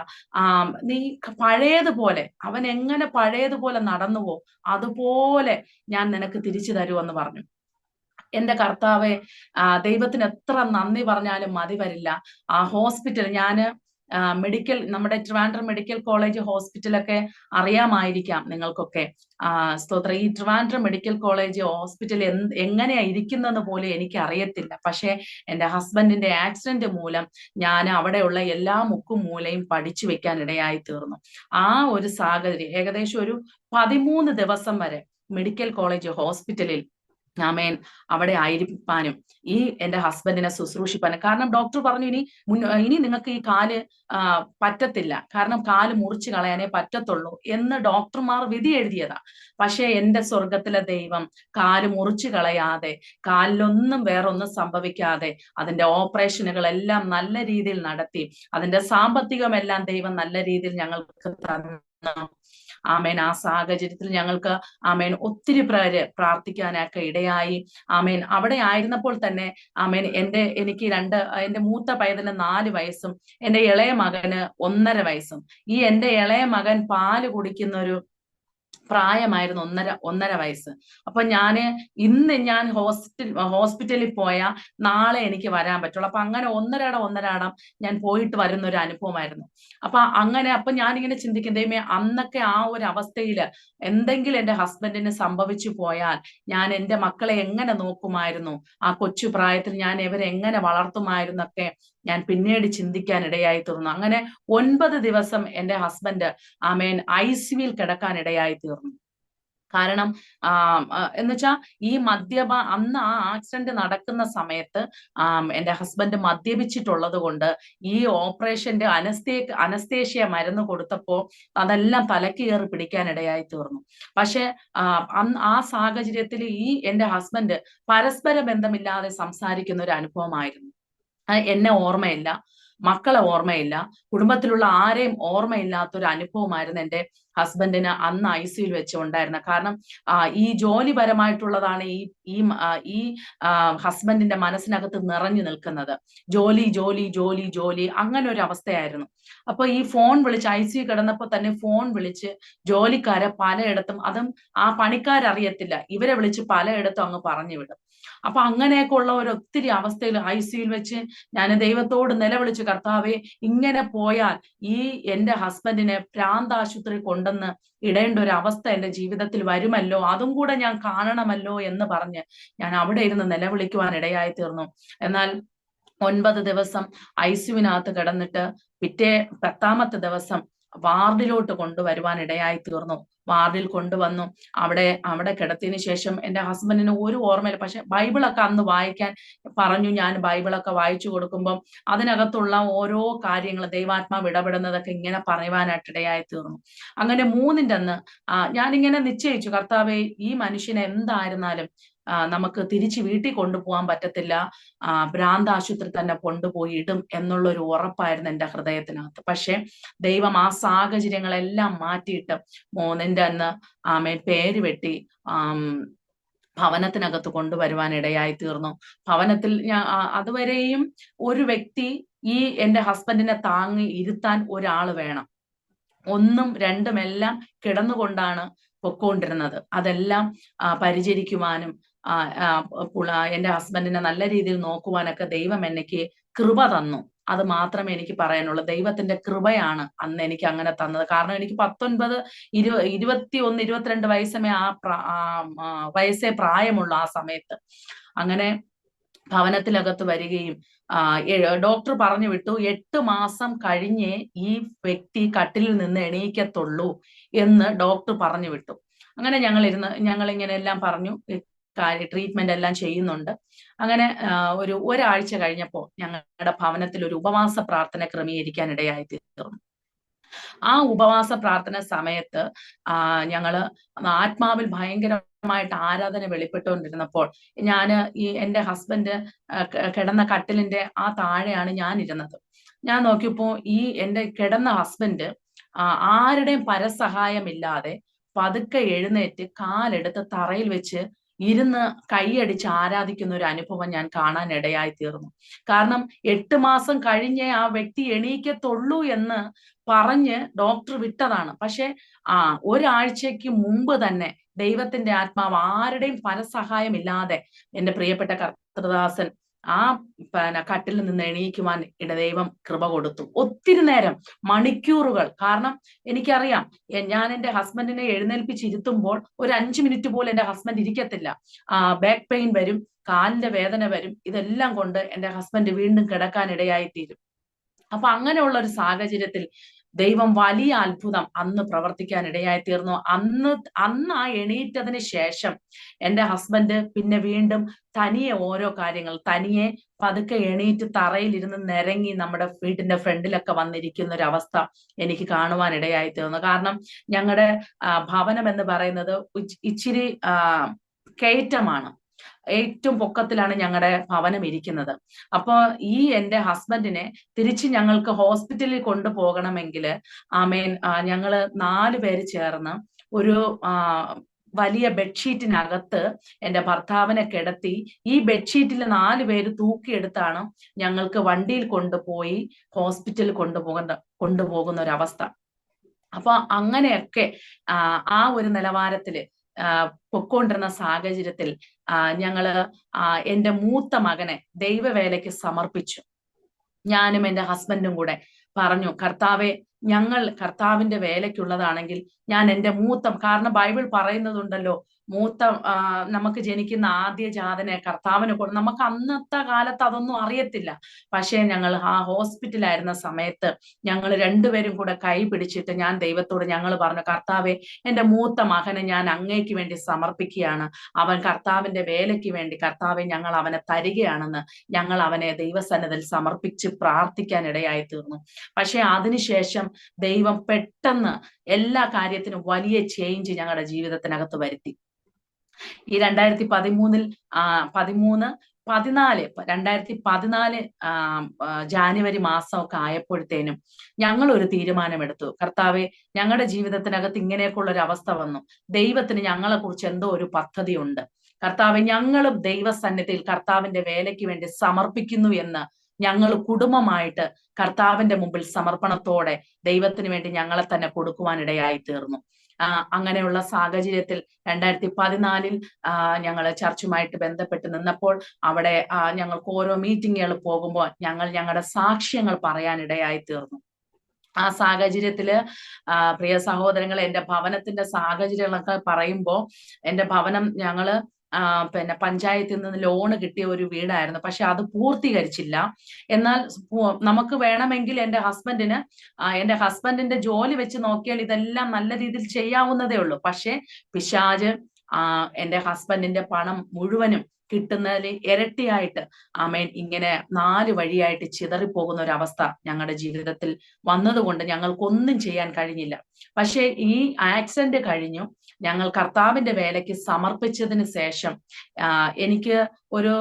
നീ പഴയതുപോലെ, അവൻ എങ്ങനെ പഴയതുപോലെ നടന്നുവോ അതുപോലെ ഞാൻ നിനക്ക് തിരിച്ചു തരുമെന്ന് പറഞ്ഞു. എന്റെ കർത്താവെ, ദൈവത്തിന് എത്ര നന്ദി പറഞ്ഞാലും മതി വരില്ല. ആ ഹോസ്പിറ്റൽ, നമ്മുടെ ട്രിവാൻഡ്രം മെഡിക്കൽ കോളേജ് ഹോസ്പിറ്റലൊക്കെ അറിയാമായിരിക്കാം നിങ്ങൾക്കൊക്കെ. സ്തോത്രം. ഈ ട്രിവാൻഡ്രം മെഡിക്കൽ കോളേജ് ഹോസ്പിറ്റൽ എങ്ങനെയാ ഇരിക്കുന്നതെന്ന് പോലും എനിക്ക് അറിയത്തില്ല. പക്ഷെ എന്റെ ഹസ്ബൻഡിന്റെ ആക്സിഡന്റ് മൂലം ഞാൻ അവിടെയുള്ള എല്ലാ മുക്കും മൂലയും പഠിച്ചു വെക്കാൻ ഇടയായി തീർന്നു. ആ ഒരു സാഹചര്യം ഏകദേശം ഒരു 13 ദിവസം വരെ മെഡിക്കൽ കോളേജ് ഹോസ്പിറ്റലിൽ അവിടെ ആയിരിക്കാനും ഈ എന്റെ ഹസ്ബൻഡിനെ ശുശ്രൂഷിപ്പാനും. കാരണം ഡോക്ടർ പറഞ്ഞു, ഇനി നിങ്ങൾക്ക് ഈ കാല് പറ്റത്തില്ല, കാരണം കാല് മുറിച്ചു കളയാനേ പറ്റത്തുള്ളൂ എന്ന് ഡോക്ടർമാർ വിധി എഴുതിയതാ. പക്ഷെ എന്റെ സ്വർഗത്തിലെ ദൈവം കാല് മുറിച്ചു കളയാതെ, കാലിലൊന്നും വേറൊന്നും സംഭവിക്കാതെ അതിന്റെ ഓപ്പറേഷനുകളെല്ലാം നല്ല രീതിയിൽ നടത്തി, അതിന്റെ സാമ്പത്തികമെല്ലാം ദൈവം നല്ല രീതിയിൽ ഞങ്ങൾക്ക് തന്നു. ആമേൻ. ആ സാഹചര്യത്തിൽ ഞങ്ങൾക്ക് ഒത്തിരി പേര് പ്രാർത്ഥിക്കാനൊക്കെ ഇടയായി. അവിടെ ആയിരുന്നപ്പോൾ തന്നെ എനിക്ക് എന്റെ മൂത്ത പൈതലിന് 4 വയസ്സും എന്റെ ഇളയ മകന് 1.5 വയസ്സും. ഈ എന്റെ ഇളയ മകൻ പാല് കുടിക്കുന്ന ഒരു പ്രായമായിരുന്നു, 1.5 വയസ്സ്. അപ്പൊ ഇന്ന് ഞാൻ ഹോസ്പിറ്റലിൽ പോയാൽ നാളെ എനിക്ക് വരാൻ പറ്റുള്ളൂ. അപ്പൊ അങ്ങനെ ഒന്നരാടം ഞാൻ പോയിട്ട് വരുന്ന ഒരു അനുഭവമായിരുന്നു. അപ്പൊ ഞാനിങ്ങനെ ചിന്തിക്കും, ദൈവമേ, അന്നൊക്കെ ആ ഒരു അവസ്ഥയില് എന്തെങ്കിലും എന്റെ ഹസ്ബൻഡിന് സംഭവിച്ചു പോയാൽ ഞാൻ എന്റെ മക്കളെ എങ്ങനെ നോക്കുമായിരുന്നു, ആ കൊച്ചു പ്രായത്തിൽ ഞാൻ ഇവരെ എങ്ങനെ വളർത്തുമായിരുന്നൊക്കെ ഞാൻ പിന്നീട് ചിന്തിക്കാൻ ഇടയായി തീർന്നു. അങ്ങനെ 9 ദിവസം എന്റെ ഹസ്ബൻഡ് ICUവിൽ കിടക്കാൻ ഇടയായി തീർന്നു. കാരണം എന്നുവെച്ചാ ഈ അന്ന് ആ ആക്സിഡന്റ് നടക്കുന്ന സമയത്ത് എന്റെ ഹസ്ബൻഡ് മദ്യപിച്ചിട്ടുള്ളത് കൊണ്ട് ഈ ഓപ്പറേഷന്റെ അനസ്തേഷ്യ മരുന്ന് കൊടുത്തപ്പോ അതെല്ലാം തലക്ക് കയറി പിടിക്കാനിടയായി തീർന്നു. പക്ഷെ അന്ന് ആ സാഹചര്യത്തിൽ എന്റെ ഹസ്ബൻഡ് പരസ്പര ബന്ധമില്ലാതെ സംസാരിക്കുന്ന ഒരു അനുഭവമായിരുന്നു. എന്നെ ഓർമ്മയില്ല, മക്കളെ ഓർമ്മയില്ല, കുടുംബത്തിലുള്ള ആരെയും ഓർമ്മയില്ലാത്തൊരു അനുഭവമായിരുന്നു എന്റെ ഹസ്ബൻഡിന് അന്ന് ICUയിൽ വെച്ച് ഉണ്ടായിരുന്നത്. കാരണം ഈ ജോലിപരമായിട്ടുള്ളതാണ് ഈ ഹസ്ബൻഡിന്റെ മനസ്സിനകത്ത് നിറഞ്ഞു നിൽക്കുന്നത്. ജോലി ജോലി ജോലി ജോലി അങ്ങനെ ഒരു അവസ്ഥയായിരുന്നു. അപ്പൊ ഈ ഫോൺ വിളിച്ച് ICU കിടന്നപ്പോ തന്നെ ഫോൺ വിളിച്ച് ജോലിക്കാരെ പലയിടത്തും, അതും ആ പണിക്കാരറിയത്തില്ല, ഇവരെ വിളിച്ച് പലയിടത്തും അങ്ങ് പറഞ്ഞു വിടും. അപ്പൊ അങ്ങനെയൊക്കെ ഉള്ള ഒരു ഒത്തിരി അവസ്ഥയിൽ ICUയിൽ വെച്ച് ഞാൻ ദൈവത്തോട് നിലവിളിച്ചു, കർത്താവേ, ഇങ്ങനെ പോയാൽ എന്റെ ഹസ്ബൻഡിനെ ഭ്രാന്താശുപത്രി കൊണ്ടുവന്ന് ഇടേണ്ട ഒരു അവസ്ഥ എന്റെ ജീവിതത്തിൽ വരുമല്ലോ, അതും കൂടെ ഞാൻ കാണണമല്ലോ എന്ന് പറഞ്ഞ് ഞാൻ അവിടെ ഇരുന്ന് നിലവിളിക്കുവാൻ ഇടയായി തീർന്നു. എന്നാൽ 9 ദിവസം ICUവിനകത്ത് കിടന്നിട്ട് പിറ്റേ 10ാമത്തെ ദിവസം വാർഡിലോട്ട് കൊണ്ടുവരുവാൻ ഇടയായി തീർന്നു. വാർഡിൽ കൊണ്ടുവന്നു. അവിടെ കിടത്തിയതിനു ശേഷം എന്റെ ഹസ്ബൻഡിന് ഒരു ഓർമ്മയില്ല. പക്ഷെ ബൈബിളൊക്കെ അന്ന് വായിക്കാൻ പറഞ്ഞു. ഞാൻ ബൈബിളൊക്കെ വായിച്ചു കൊടുക്കുമ്പം അതിനകത്തുള്ള ഓരോ കാര്യങ്ങൾ ദൈവാത്മാവ് ഇടപെടുന്നതൊക്കെ ഇങ്ങനെ പറയുവാനായിട്ട് ഇടയായി തീർന്നു. അങ്ങനെ 3ന്റെ അന്ന് ഞാനിങ്ങനെ നിശ്ചയിച്ചു, കർത്താവേ, ഈ മനുഷ്യനെ എന്തായിരുന്നാലും നമുക്ക് തിരിച്ച് വീട്ടിൽ കൊണ്ടുപോകാൻ പറ്റത്തില്ല, ഭ്രാന്താശുപത്രി തന്നെ കൊണ്ടുപോയി ഇടും എന്നുള്ളൊരു ഉറപ്പായിരുന്നു എന്റെ ഹൃദയത്തിനകത്ത്. പക്ഷെ ദൈവം ആ സാഹചര്യങ്ങളെല്ലാം മാറ്റിയിട്ട് 3ന്റെ അന്ന് പേര് വെട്ടി ഭവനത്തിനകത്ത് കൊണ്ടുവരുവാൻ ഇടയായി തീർന്നു. ഭവനത്തിൽ അതുവരെയും ഒരു വ്യക്തി എന്റെ ഹസ്ബൻഡിനെ താങ്ങി ഇരുത്താൻ ഒരാൾ വേണം. 1ഉം 2ഉം എല്ലാം കിടന്നുകൊണ്ടാണ് പൊക്കോണ്ടിരുന്നത്. അതെല്ലാം പരിചരിക്കുവാനും എന്റെ ഹസ്ബൻഡിനെ നല്ല രീതിയിൽ നോക്കുവാനൊക്കെ ദൈവം എനിക്ക് കൃപ തന്നു. അത് മാത്രമേ എനിക്ക് പറയാനുള്ളൂ. ദൈവത്തിന്റെ കൃപയാണ് അന്ന് എനിക്ക് അങ്ങനെ തന്നത്. കാരണം എനിക്ക് 19, 21, 22 വയസ്സേ പ്രായമുള്ളൂ ആ സമയത്ത്. അങ്ങനെ ഭവനത്തിനകത്ത് വരികയും ഡോക്ടർ പറഞ്ഞു വിട്ടു, 8 മാസം കഴിഞ്ഞേ ഈ വ്യക്തി കട്ടിലിൽ നിന്ന് എണീക്കത്തുള്ളൂ എന്ന് ഡോക്ടർ പറഞ്ഞു വിട്ടു. അങ്ങനെ ഞങ്ങളിങ്ങനെ എല്ലാം പറഞ്ഞു, ട്രീറ്റ്മെന്റ് എല്ലാം ചെയ്യുന്നുണ്ട്. അങ്ങനെ ഒരാഴ്ച കഴിഞ്ഞപ്പോ ഞങ്ങളുടെ ഭവനത്തിൽ ഒരു ഉപവാസ പ്രാർത്ഥന ക്രമീകരിക്കാൻ ഇടയായി തീർന്നു. ആ ഉപവാസ പ്രാർത്ഥന സമയത്ത് ഞങ്ങള് ആത്മാവിൽ ഭയങ്കരമായിട്ട് ആരാധന വെളിപ്പെട്ടുകൊണ്ടിരുന്നപ്പോൾ എന്റെ ഹസ്ബൻഡ് കിടന്ന കട്ടിലിന്റെ ആ താഴെയാണ് ഞാൻ ഇരുന്നത്. ഞാൻ നോക്കിയപ്പോ എന്റെ കിടന്ന ഹസ്ബൻഡ് ആരുടെയും പരസഹായമില്ലാതെ പതുക്കെ എഴുന്നേറ്റ് കാലെടുത്ത് തറയിൽ വെച്ച് ഇരുന്ന് കൈയടിച്ച് ആരാധിക്കുന്ന ഒരു അനുഭവം ഞാൻ കാണാൻ ഇടയായി തീർന്നു. കാരണം 8 മാസം കഴിഞ്ഞേ ആ വ്യക്തി എണീക്കത്തുള്ളൂ എന്ന് പറഞ്ഞ് ഡോക്ടർ വിട്ടതാണ്. പക്ഷെ ഒരാഴ്ചയ്ക്ക് മുമ്പ് തന്നെ ദൈവത്തിന്റെ ആത്മാവ് ആരുടെയും പരസഹായം ഇല്ലാതെ എന്റെ പ്രിയപ്പെട്ട കർത്തൃദാസൻ കട്ടിലിൽ നിന്ന് എണീക്കുവാൻ ദൈവം കൃപ കൊടുത്തു. ഒത്തിരി നേരം, മണിക്കൂറുകൾ. കാരണം എനിക്കറിയാം, ഞാൻ എന്റെ ഹസ്ബൻഡിനെ എഴുന്നേൽപ്പിച്ചിരുത്തുമ്പോൾ ഒരു 5 മിനിറ്റ് പോലും എന്റെ ഹസ്ബൻഡ് ഇരിക്കത്തില്ല. ബാക്ക് പെയിൻ വരും, കാലിന്റെ വേദന വരും. ഇതെല്ലാം കൊണ്ട് എന്റെ ഹസ്ബൻഡ് വീണ്ടും കിടക്കാൻ ഇടയായി തീരും. അപ്പൊ അങ്ങനെയുള്ള ഒരു സാഹചര്യത്തിൽ ദൈവം വലിയ അത്ഭുതം അന്ന് പ്രവർത്തിക്കാൻ ഇടയായി തീർന്നു. അന്ന് ആ എണീറ്റതിന് ശേഷം എന്റെ ഹസ്ബൻഡ് പിന്നെ വീണ്ടും തനിയെ ഓരോ കാര്യങ്ങൾ തനിയെ പതുക്കെ എണീറ്റ് തറയിലിരുന്ന് നിരങ്ങി നമ്മുടെ വീട്ടിന്റെ ഫ്രണ്ടിലൊക്കെ വന്നിരിക്കുന്ന ഒരു അവസ്ഥ എനിക്ക് കാണുവാൻ ഇടയായി തീർന്നു. കാരണം ഞങ്ങളുടെ ഭവനം എന്ന് പറയുന്നത് ഇച്ചിരി കയറ്റമാണ്. ഏറ്റവും പൊക്കത്തിലാണ് ഞങ്ങളുടെ ഭവനം ഇരിക്കുന്നത്. അപ്പൊ എന്റെ ഹസ്ബൻഡിനെ തിരിച്ച് ഞങ്ങൾക്ക് ഹോസ്പിറ്റലിൽ കൊണ്ടുപോകണമെങ്കിൽ ഞങ്ങള് 4 പേര് ചേർന്ന് ഒരു വലിയ ബെഡ്ഷീറ്റിനകത്ത് എന്റെ ഭർത്താവിനെ കിടത്തി ഈ ബെഡ്ഷീറ്റിൽ 4 പേര് തൂക്കിയെടുത്താണ് ഞങ്ങൾക്ക് വണ്ടിയിൽ കൊണ്ടുപോയി ഹോസ്പിറ്റലിൽ കൊണ്ടുപോകുന്ന ഒരു അവസ്ഥ. അപ്പൊ അങ്ങനെയൊക്കെ ആ ഒരു നിലവാരത്തില് പൊക്കോണ്ടിരുന്ന സാഹചര്യത്തിൽ ഞങ്ങള് എന്റെ മൂത്ത മകനെ ദൈവവേലയ്ക്ക് സമർപ്പിച്ചു. ഞാനും എന്റെ ഹസ്ബൻഡും കൂടെ പറഞ്ഞു, കർത്താവെ, ഞങ്ങൾ കർത്താവിന്റെ വേലയ്ക്കുള്ളതാണെങ്കിൽ ഞാൻ എന്റെ കാരണം ബൈബിൾ പറയുന്നതുണ്ടല്ലോ, മൂത്ത നമുക്ക് ജനിക്കുന്ന ആദ്യ ജാതനെ കർത്താവിന് നമുക്ക് അന്നത്തെ കാലത്ത് അതൊന്നും അറിയത്തില്ല. പക്ഷേ ഞങ്ങൾ ആ ഹോസ്പിറ്റലായിരുന്ന സമയത്ത് ഞങ്ങൾ രണ്ടുപേരും കൂടെ കൈ പിടിച്ചിട്ട് ഞാൻ ദൈവത്തോട് ഞങ്ങൾ പറഞ്ഞു, കർത്താവെ, എന്റെ മൂത്ത മകനെ ഞാൻ അങ്ങേക്ക് വേണ്ടി സമർപ്പിക്കുകയാണ്. അവൻ കർത്താവിന്റെ വേലയ്ക്ക് വേണ്ടി കർത്താവെ ഞങ്ങൾ അവനെ തരികയാണെന്ന് ഞങ്ങൾ അവനെ ദൈവസന്നിധിയിൽ സമർപ്പിച്ച് പ്രാർത്ഥിക്കാൻ ഇടയായി തീർന്നു. പക്ഷെ അതിനുശേഷം ദൈവം പെട്ടെന്ന് എല്ലാ കാര്യത്തിനും വലിയ ചേഞ്ച് ഞങ്ങളുടെ ജീവിതത്തിനകത്ത് വരുത്തി. ഈ 2014 ജാനുവരി മാസമൊക്കെ ആയപ്പോഴത്തേനും ഞങ്ങൾ ഒരു തീരുമാനമെടുത്തു. കർത്താവെ, ഞങ്ങളുടെ ജീവിതത്തിനകത്ത് ഇങ്ങനെയൊക്കെയുള്ള ഒരു അവസ്ഥ വന്നു. ദൈവത്തിന് ഞങ്ങളെ കുറിച്ച് എന്തോ ഒരു പദ്ധതി ഉണ്ട്. കർത്താവെ, ഞങ്ങളും ദൈവസന്നിധിയിൽ കർത്താവിന്റെ വേലയ്ക്ക് വേണ്ടി സമർപ്പിക്കുന്നു എന്ന് ഞങ്ങൾ കുടുംബമായിട്ട് കർത്താവിന്റെ മുമ്പിൽ സമർപ്പണത്തോടെ ദൈവത്തിന് വേണ്ടി ഞങ്ങളെ തന്നെ കൊടുക്കുവാനിടയായി തീർന്നു. അങ്ങനെയുള്ള സാഹചര്യത്തിൽ 2014 ഞങ്ങൾ ചർച്ചുമായിട്ട് ബന്ധപ്പെട്ട് നിന്നപ്പോൾ അവിടെ ഞങ്ങൾക്ക് ഓരോ മീറ്റിങ്ങുകൾ പോകുമ്പോൾ ഞങ്ങൾ ഞങ്ങളുടെ സാക്ഷ്യങ്ങൾ പറയാനിടയായി തീർന്നു. ആ സാഹചര്യത്തില് പ്രിയ സഹോദരങ്ങൾ, എന്റെ ഭവനത്തിന്റെ സാഹചര്യങ്ങളൊക്കെ പറയുമ്പോൾ എന്റെ ഭവനം ഞങ്ങള് പിന്നെ പഞ്ചായത്തിൽ നിന്ന് ലോണ് കിട്ടിയ ഒരു വീടായിരുന്നു. പക്ഷെ അത് പൂർത്തീകരിച്ചില്ല. എന്നാൽ നമുക്ക് വേണമെങ്കിൽ എന്റെ ഹസ്ബൻഡിന്റെ ജോലി വെച്ച് നോക്കിയാൽ ഇതെല്ലാം നല്ല രീതിയിൽ ചെയ്യാവുന്നതേ ഉള്ളൂ. പക്ഷെ പിശാച് എന്റെ ഹസ്ബൻഡിന്റെ പണം മുഴുവനും കിട്ടുന്നതിൽ ഇരട്ടിയായിട്ട് ആമേൻ ഇങ്ങനെ 4 വഴിയായിട്ട് ചിതറിപ്പോകുന്ന ഒരു അവസ്ഥ ഞങ്ങളുടെ ജീവിതത്തിൽ വന്നതുകൊണ്ട് ഞങ്ങൾക്കൊന്നും ചെയ്യാൻ കഴിഞ്ഞില്ല. പക്ഷെ ഈ ആക്സിഡന്റ് കഴിഞ്ഞു ഞങ്ങൾ കർത്താവിന്റെ വേലയ്ക്ക് സമർപ്പിച്ചതിന് ശേഷം എനിക്ക് ഒരു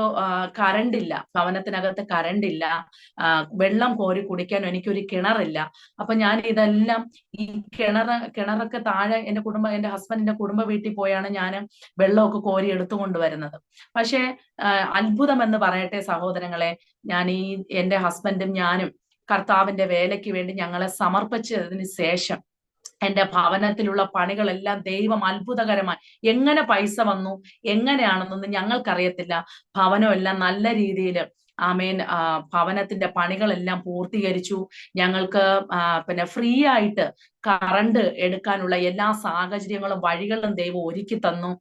കറണ്ടില്ല, ഭവനത്തിനകത്ത് കറണ്ടില്ല, വെള്ളം കോരി കുടിക്കാൻ എനിക്കൊരു കിണറില്ല. അപ്പൊ ഞാൻ ഇതെല്ലാം ഈ കിണറൊക്കെ താഴെ എന്റെ ഹസ്ബൻഡിന്റെ കുടുംബ വീട്ടിൽ പോയാണ് ഞാൻ വെള്ളമൊക്കെ കോരി എടുത്തുകൊണ്ട് വരുന്നത്. പക്ഷെ അത്ഭുതം എന്ന് പറയട്ടെ സഹോദരങ്ങളെ, ഞാൻ എന്റെ ഹസ്ബൻഡും ഞാനും കർത്താവിന്റെ വേലയ്ക്ക് വേണ്ടി ഞങ്ങളെ സമർപ്പിച്ചതിന് ശേഷം എന്റെ ഭവനത്തിലുള്ള പണികളെല്ലാം ദൈവം അത്ഭുതകരമായി എങ്ങനെ പൈസ വന്നു എങ്ങനെയാണെന്നൊന്നും ഞങ്ങൾക്കറിയത്തില്ല. ഭവനം എല്ലാം നല്ല രീതിയിൽ ആമേൻ ഭവനത്തിന്റെ പണികളെല്ലാം പൂർത്തീകരിച്ചു. ഞങ്ങൾക്ക് പിന്നെ ഫ്രീ ആയിട്ട് കറണ്ട് എടുക്കാനുള്ള എല്ലാ സാഹചര്യങ്ങളും വഴികളും ദൈവം ഒരുക്കി തന്നു.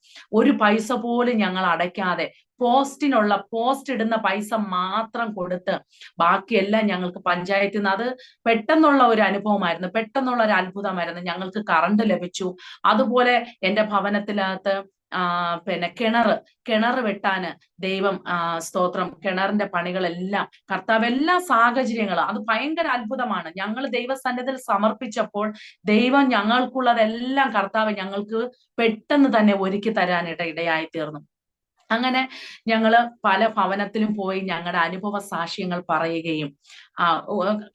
ഒരു പൈസ പോലും ഞങ്ങൾ അടയ്ക്കാതെ പോസ്റ്റ് ഇടുന്ന പൈസ മാത്രം കൊടുത്ത് ബാക്കിയെല്ലാം ഞങ്ങൾക്ക് പഞ്ചായത്തിൽ നിന്ന്, അത് പെട്ടെന്നുള്ള ഒരു അനുഭവമായിരുന്നു, പെട്ടെന്നുള്ള ഒരു അത്ഭുതമായിരുന്നു. ഞങ്ങൾക്ക് കറണ്ട് ലഭിച്ചു. അതുപോലെ എന്റെ ഭവനത്തിനകത്ത് പിന്നെ കിണർ വെട്ടാന് ദൈവം സ്തോത്രം, കിണറിന്റെ പണികളെല്ലാം കർത്താവ് എല്ലാ സാഹചര്യങ്ങളും, അത് ഭയങ്കര അത്ഭുതമാണ്. ഞങ്ങൾ ദൈവസന്നിധിയിൽ സമർപ്പിച്ചപ്പോൾ ദൈവം ഞങ്ങൾക്കുള്ളതെല്ലാം കർത്താവ് ഞങ്ങൾക്ക് പെട്ടെന്ന് തന്നെ ഒരുക്കി തരാനിട ഇടയായി തീർന്നു. അങ്ങനെ ഞങ്ങള് പല ഭവനത്തിലും പോയി ഞങ്ങളുടെ അനുഭവ സാക്ഷ്യങ്ങൾ പറയുകയും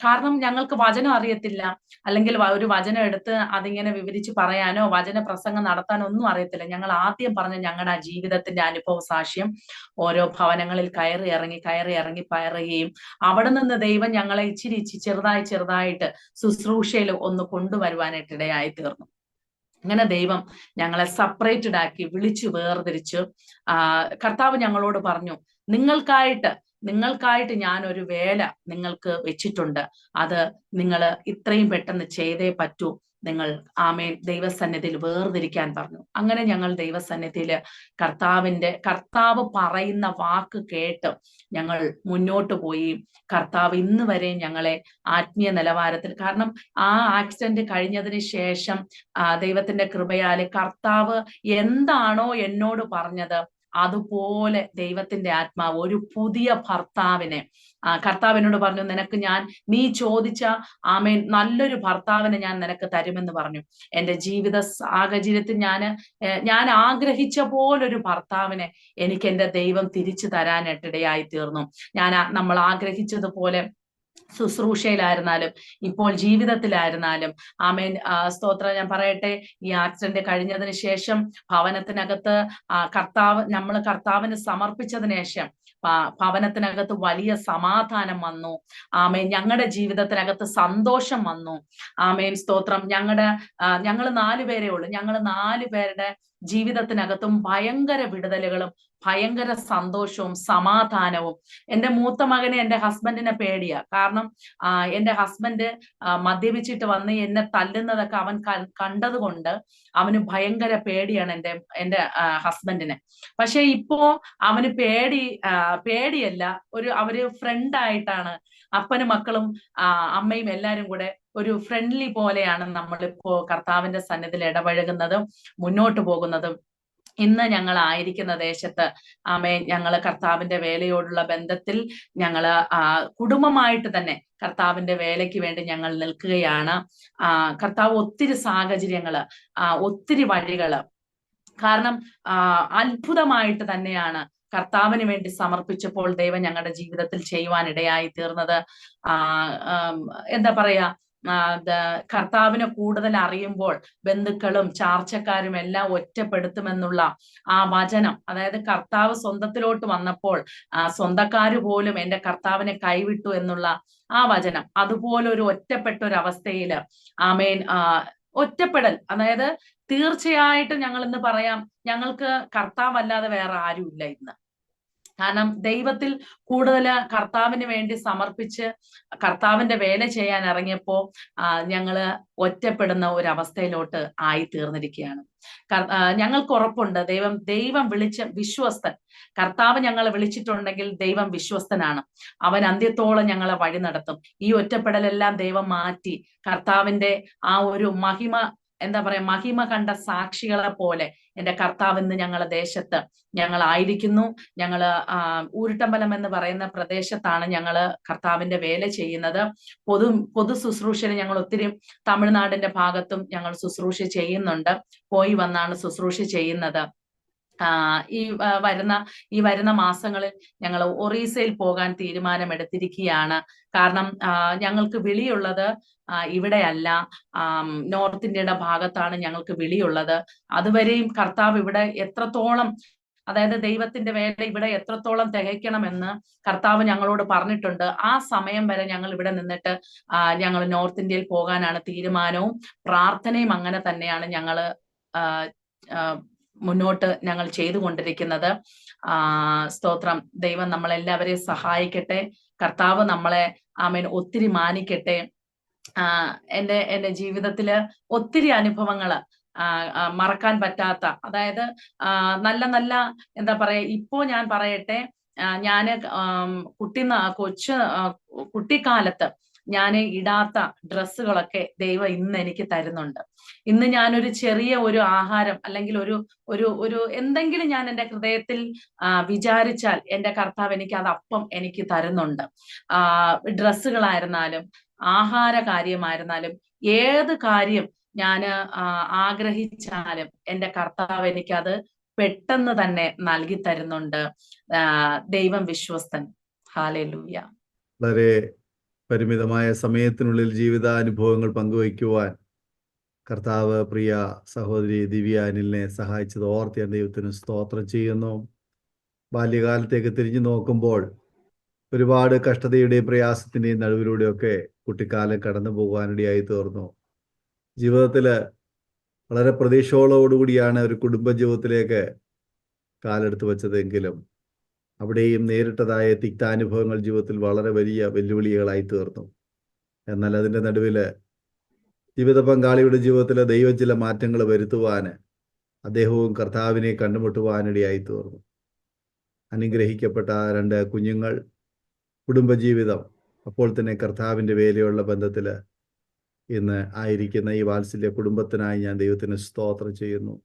കാരണം ഞങ്ങൾക്ക് വചനം അറിയത്തില്ല, അല്ലെങ്കിൽ ഒരു വചനം എടുത്ത് അതിങ്ങനെ വിവരിച്ച് പറയാനോ വചന പ്രസംഗം നടത്താനോ ഒന്നും അറിയത്തില്ല. ഞങ്ങൾ ആദ്യം പറഞ്ഞ ഞങ്ങളുടെ ആ ജീവിതത്തിന്റെ അനുഭവ സാക്ഷ്യം ഓരോ ഭവനങ്ങളിൽ കയറി ഇറങ്ങി പറയുകയും അവിടെ നിന്ന് ദൈവം ഞങ്ങളെ ഇച്ചിരി ചെറുതായിട്ട് ശുശ്രൂഷയിൽ ഒന്ന് കൊണ്ടുവരുവാനായിട്ട് ഇടയായി തീർന്നു. അങ്ങനെ ദൈവം ഞങ്ങളെ സെപ്പറേറ്റഡ് ആക്കി വിളിച്ചു വേർതിരിച്ചു. കർത്താവ് ഞങ്ങളോട് പറഞ്ഞു, നിങ്ങൾക്കായിട്ട് ഞാൻ ഒരു വേല നിങ്ങൾക്ക് വെച്ചിട്ടുണ്ട്, അത് നിങ്ങൾ ഇത്രയും പെട്ടെന്ന് ചെയ്തേ പറ്റൂ. നിങ്ങൾ ആമേൻ ദൈവസന്നിധിയിൽ വേർതിരിക്കാൻ പറഞ്ഞു. അങ്ങനെ ഞങ്ങൾ ദൈവസന്നിധിയിൽ കർത്താവ് പറയുന്ന വാക്ക് കേട്ട് ഞങ്ങൾ മുന്നോട്ട് പോയി. കർത്താവ് ഇന്ന് വരെ ഞങ്ങളെ ആത്മീയ നിലവാരത്തിൽ, കാരണം ആ ആക്സിഡന്റ് കഴിഞ്ഞതിന് ശേഷം ദൈവത്തിന്റെ കൃപയാല് കർത്താവ് എന്താണോ എന്നോട് പറഞ്ഞത് അതുപോലെ ദൈവത്തിന്റെ ആത്മാവ് ഒരു പുതിയ ഭർത്താവിനെ കർത്താവിനോട് പറഞ്ഞു, നീ ചോദിച്ച ആമേൻ നല്ലൊരു ഭർത്താവിനെ ഞാൻ നിനക്ക് തരുമെന്ന് പറഞ്ഞു. എന്റെ ജീവിത സാഹചര്യത്തിൽ ഞാൻ ആഗ്രഹിച്ച പോലൊരു ഭർത്താവിനെ എനിക്ക് എന്റെ ദൈവം തിരിച്ചു തരാനിടയായി തീർന്നു. നമ്മൾ ആഗ്രഹിച്ചതുപോലെ ശുശ്രൂഷയിലായിരുന്നാലും ഇപ്പോൾ ജീവിതത്തിലായിരുന്നാലും ആമേൻ സ്തോത്രം. ഞാൻ പറയട്ടെ, ഈ ആക്സിഡന്റ് കഴിഞ്ഞതിന് ശേഷം ഭവനത്തിനകത്ത് നമ്മൾ കർത്താവിന് സമർപ്പിച്ചതിന് ശേഷം ഭവനത്തിനകത്ത് വലിയ സമാധാനം വന്നു. ആമേൻ ഞങ്ങളുടെ ജീവിതത്തിനകത്ത് സന്തോഷം വന്നു. ആമേൻ സ്തോത്രം. ഞങ്ങൾ 4 പേരേ ഉള്ളൂ. ഞങ്ങൾ 4 പേരുടെ ജീവിതത്തിനകത്തും ഭയങ്കര വിടുതലുകളും ഭയങ്കര സന്തോഷവും സമാധാനവും. എൻ്റെ മൂത്ത മകനെ എൻ്റെ ഹസ്ബൻഡിനെ പേടിയാ. കാരണം എൻ്റെ ഹസ്ബൻഡ് മദ്യപിച്ചിട്ട് വന്ന് എന്നെ തല്ലുന്നതൊക്കെ അവൻ കണ്ടത് കൊണ്ട് അവന് ഭയങ്കര പേടിയാണ് എൻ്റെ ഹസ്ബൻഡിനെ. പക്ഷെ ഇപ്പോ അവന് പേടിയല്ല, അവര് ഫ്രണ്ടായിട്ടാണ്. അപ്പനും മക്കളും അമ്മയും എല്ലാരും കൂടെ ഒരു ഫ്രണ്ട്ലി പോലെയാണ് നമ്മളിപ്പോ കർത്താവിന്റെ സന്നിധിയിൽ ഇടപഴകുന്നതും മുന്നോട്ട് പോകുന്നതും. ഇന്ന് ഞങ്ങൾ ആയിരിക്കുന്ന ദേശത്ത് ഞങ്ങള് കർത്താവിന്റെ വേലയോടുള്ള ബന്ധത്തിൽ ഞങ്ങള് കുടുംബമായിട്ട് തന്നെ കർത്താവിന്റെ വേലയ്ക്ക് വേണ്ടി ഞങ്ങൾ നിൽക്കുകയാണ്. കർത്താവ് ഒത്തിരി സാഹചര്യങ്ങള്, ഒത്തിരി വഴികള്, കാരണം അത്ഭുതമായിട്ട് തന്നെയാണ് കർത്താവിന് വേണ്ടി സമർപ്പിച്ചപ്പോൾ ദൈവം ഞങ്ങളുടെ ജീവിതത്തിൽ ചെയ്യുവാൻ ഇടയായി തീർന്നത്. എന്താ പറയാ, കർത്താവിനെ കൂടുതൽ അറിയുമ്പോൾ ബന്ധുക്കളും ചാർച്ചക്കാരും എല്ലാം ഒറ്റപ്പെടുത്തുമെന്നുള്ള ആ വചനം, അതായത് കർത്താവ് സ്വന്തത്തിലോട്ട് വന്നപ്പോൾ സ്വന്തക്കാര് പോലും എൻ്റെ കർത്താവിനെ കൈവിട്ടു എന്നുള്ള ആ വചനം, അതുപോലെ ഒരു ഒറ്റപ്പെട്ട ഒരു അവസ്ഥയില് ആമേൻ, ഒറ്റപ്പെടൽ, അതായത് തീർച്ചയായിട്ടും ഞങ്ങൾ ഇന്ന് പറയാം, ഞങ്ങൾക്ക് കർത്താവല്ലാതെ വേറെ ആരുമില്ല ഇന്ന്. കാരണം ദൈവത്തിൽ കൂടുതൽ കർത്താവിന് വേണ്ടി സമർപ്പിച്ച് കർത്താവിന്റെ വേല ചെയ്യാൻ ഇറങ്ങിയപ്പോ ഞങ്ങള് ഒറ്റപ്പെടുന്ന ഒരു അവസ്ഥയിലോട്ട് ആയി തീർന്നിരിക്കുകയാണ്. ഞങ്ങൾക്ക് ഉറപ്പുണ്ട്, ദൈവം വിളിച്ച വിശ്വസ്തൻ. കർത്താവ് ഞങ്ങളെ വിളിച്ചിട്ടുണ്ടെങ്കിൽ ദൈവം വിശ്വസ്തനാണ്. അവൻ അന്ത്യത്തോളം ഞങ്ങളെ വഴി നടത്തും. ഈ ഒറ്റപ്പെടലെല്ലാം ദൈവം മാറ്റി കർത്താവിന്റെ ആ ഒരു മഹിമ കണ്ട സാക്ഷികളെ പോലെ എൻ്റെ കർത്താവ് ഇന്ന് ഞങ്ങളുടെ ദേശത്ത് ഞങ്ങളായിരിക്കുന്നു. ഞങ്ങള് ഊരുട്ടമ്പലം എന്ന് പറയുന്ന പ്രദേശത്താണ് ഞങ്ങള് കർത്താവിന്റെ വേല ചെയ്യുന്നത്. പൊതു ശുശ്രൂഷന് ഞങ്ങൾ ഒത്തിരി തമിഴ്നാടിന്റെ ഭാഗത്തും ഞങ്ങൾ ശുശ്രൂഷ ചെയ്യുന്നുണ്ട്. പോയി വന്നാണ് ശുശ്രൂഷ ചെയ്യുന്നത്. ഈ വരുന്ന മാസങ്ങളിൽ ഞങ്ങൾ ഒറീസയിൽ പോകാൻ തീരുമാനമെടുത്തിരിക്കുകയാണ്. കാരണം ഞങ്ങൾക്ക് വിളിയുള്ളത് ഇവിടെയല്ല, നോർത്ത് ഇന്ത്യയുടെ ഭാഗത്താണ് ഞങ്ങൾക്ക് വിളിയുള്ളത്. അതുവരെയും കർത്താവ് ഇവിടെ എത്രത്തോളം, അതായത് ദൈവത്തിന്റെ വേല ഇവിടെ എത്രത്തോളം തികയ്ക്കണമെന്ന് കർത്താവ് ഞങ്ങളോട് പറഞ്ഞിട്ടുണ്ട്. ആ സമയം വരെ ഞങ്ങൾ ഇവിടെ നിന്നിട്ട് ഞങ്ങൾ നോർത്ത് ഇന്ത്യയിൽ പോകാനാണ് തീരുമാനവും പ്രാർത്ഥനയും. അങ്ങനെ തന്നെയാണ് ഞങ്ങള് മുന്നോട്ട് ഞങ്ങൾ ചെയ്തുകൊണ്ടിരിക്കുന്നത്. സ്തോത്രം. ദൈവം നമ്മളെല്ലാവരെയും സഹായിക്കട്ടെ. കർത്താവ് നമ്മളെ ഒത്തിരി മാനിക്കട്ടെ. എൻ്റെ ജീവിതത്തില് ഒത്തിരി അനുഭവങ്ങള്, മറക്കാൻ പറ്റാത്ത, അതായത് നല്ല എന്താ പറയാ, ഇപ്പോ ഞാൻ പറയട്ടെ, ഞാന് കുട്ടിക്കാലത്ത് ഞാൻ ഇടാത്ത ഡ്രസ്സുകളൊക്കെ ദൈവം ഇന്ന് എനിക്ക് തരുന്നുണ്ട്. ഇന്ന് ഞാനൊരു ചെറിയ ഒരു ആഹാരം അല്ലെങ്കിൽ ഒരു എന്തെങ്കിലും ഞാൻ എൻ്റെ ഹൃദയത്തിൽ വിചാരിച്ചാൽ എൻ്റെ കർത്താവ് എനിക്ക് തരുന്നുണ്ട്. ഡ്രസ്സുകളായിരുന്നാലും ആഹാര കാര്യമായിരുന്നാലും ഏത് കാര്യം ഞാൻ ആഗ്രഹിച്ചാലും എൻ്റെ കർത്താവ് എനിക്കത് പെട്ടെന്ന് തന്നെ നൽകി തരുന്നുണ്ട്. ദൈവം വിശ്വസ്തൻ. ഹല്ലേലൂയ. വളരെ പരിമിതമായ സമയത്തിനുള്ളിൽ ജീവിതാനുഭവങ്ങൾ പങ്കുവയ്ക്കുവാൻ കർത്താവ് പ്രിയ സഹോദരി ദിവ്യ അനിലിനെ സഹായിച്ചത് ഓർത്ത് ഞാൻ ദൈവത്തിന് സ്തോത്രം ചെയ്യുന്നു. ബാല്യകാലത്തേക്ക് തിരിഞ്ഞു നോക്കുമ്പോൾ ഒരുപാട് കഷ്ടതയുടെയും പ്രയാസത്തിൻ്റെയും നടുവിലൂടെയൊക്കെ കുട്ടിക്കാലം കടന്നു പോകുവാനിടയായി തീർന്നു. ജീവിതത്തിൽ വളരെ പ്രതീക്ഷയോടുകൂടിയാണ് ഒരു കുടുംബജീവിതത്തിലേക്ക് കാലെടുത്ത് വെച്ചതെങ്കിലും അവിടെയും നേരിട്ടതായ തിക്താനുഭവങ്ങൾ ജീവിതത്തിൽ വളരെ വലിയ വെല്ലുവിളികളായി തീർന്നു. എന്നാൽ അതിൻ്റെ നടുവിൽ ജീവിത പങ്കാളിയുടെ ജീവിതത്തിൽ ദൈവം ചില മാറ്റങ്ങൾ വരുത്തുവാൻ അദ്ദേഹവും കർത്താവിനെ കണ്ടുമുട്ടുവാനിടയായി തീർന്നു. അനുഗ്രഹിക്കപ്പെട്ട 2 കുഞ്ഞുങ്ങൾ, കുടുംബജീവിതം, അപ്പോൾ തന്നെ കർത്താവിൻ്റെ വേലയുള്ള ബന്ധത്തിൽ ഇന്ന് ആയിരിക്കുന്ന ഈ വാത്സല്യ കുടുംബത്തിനായി ഞാൻ ദൈവത്തിന് സ്തോത്രം ചെയ്യുന്നു.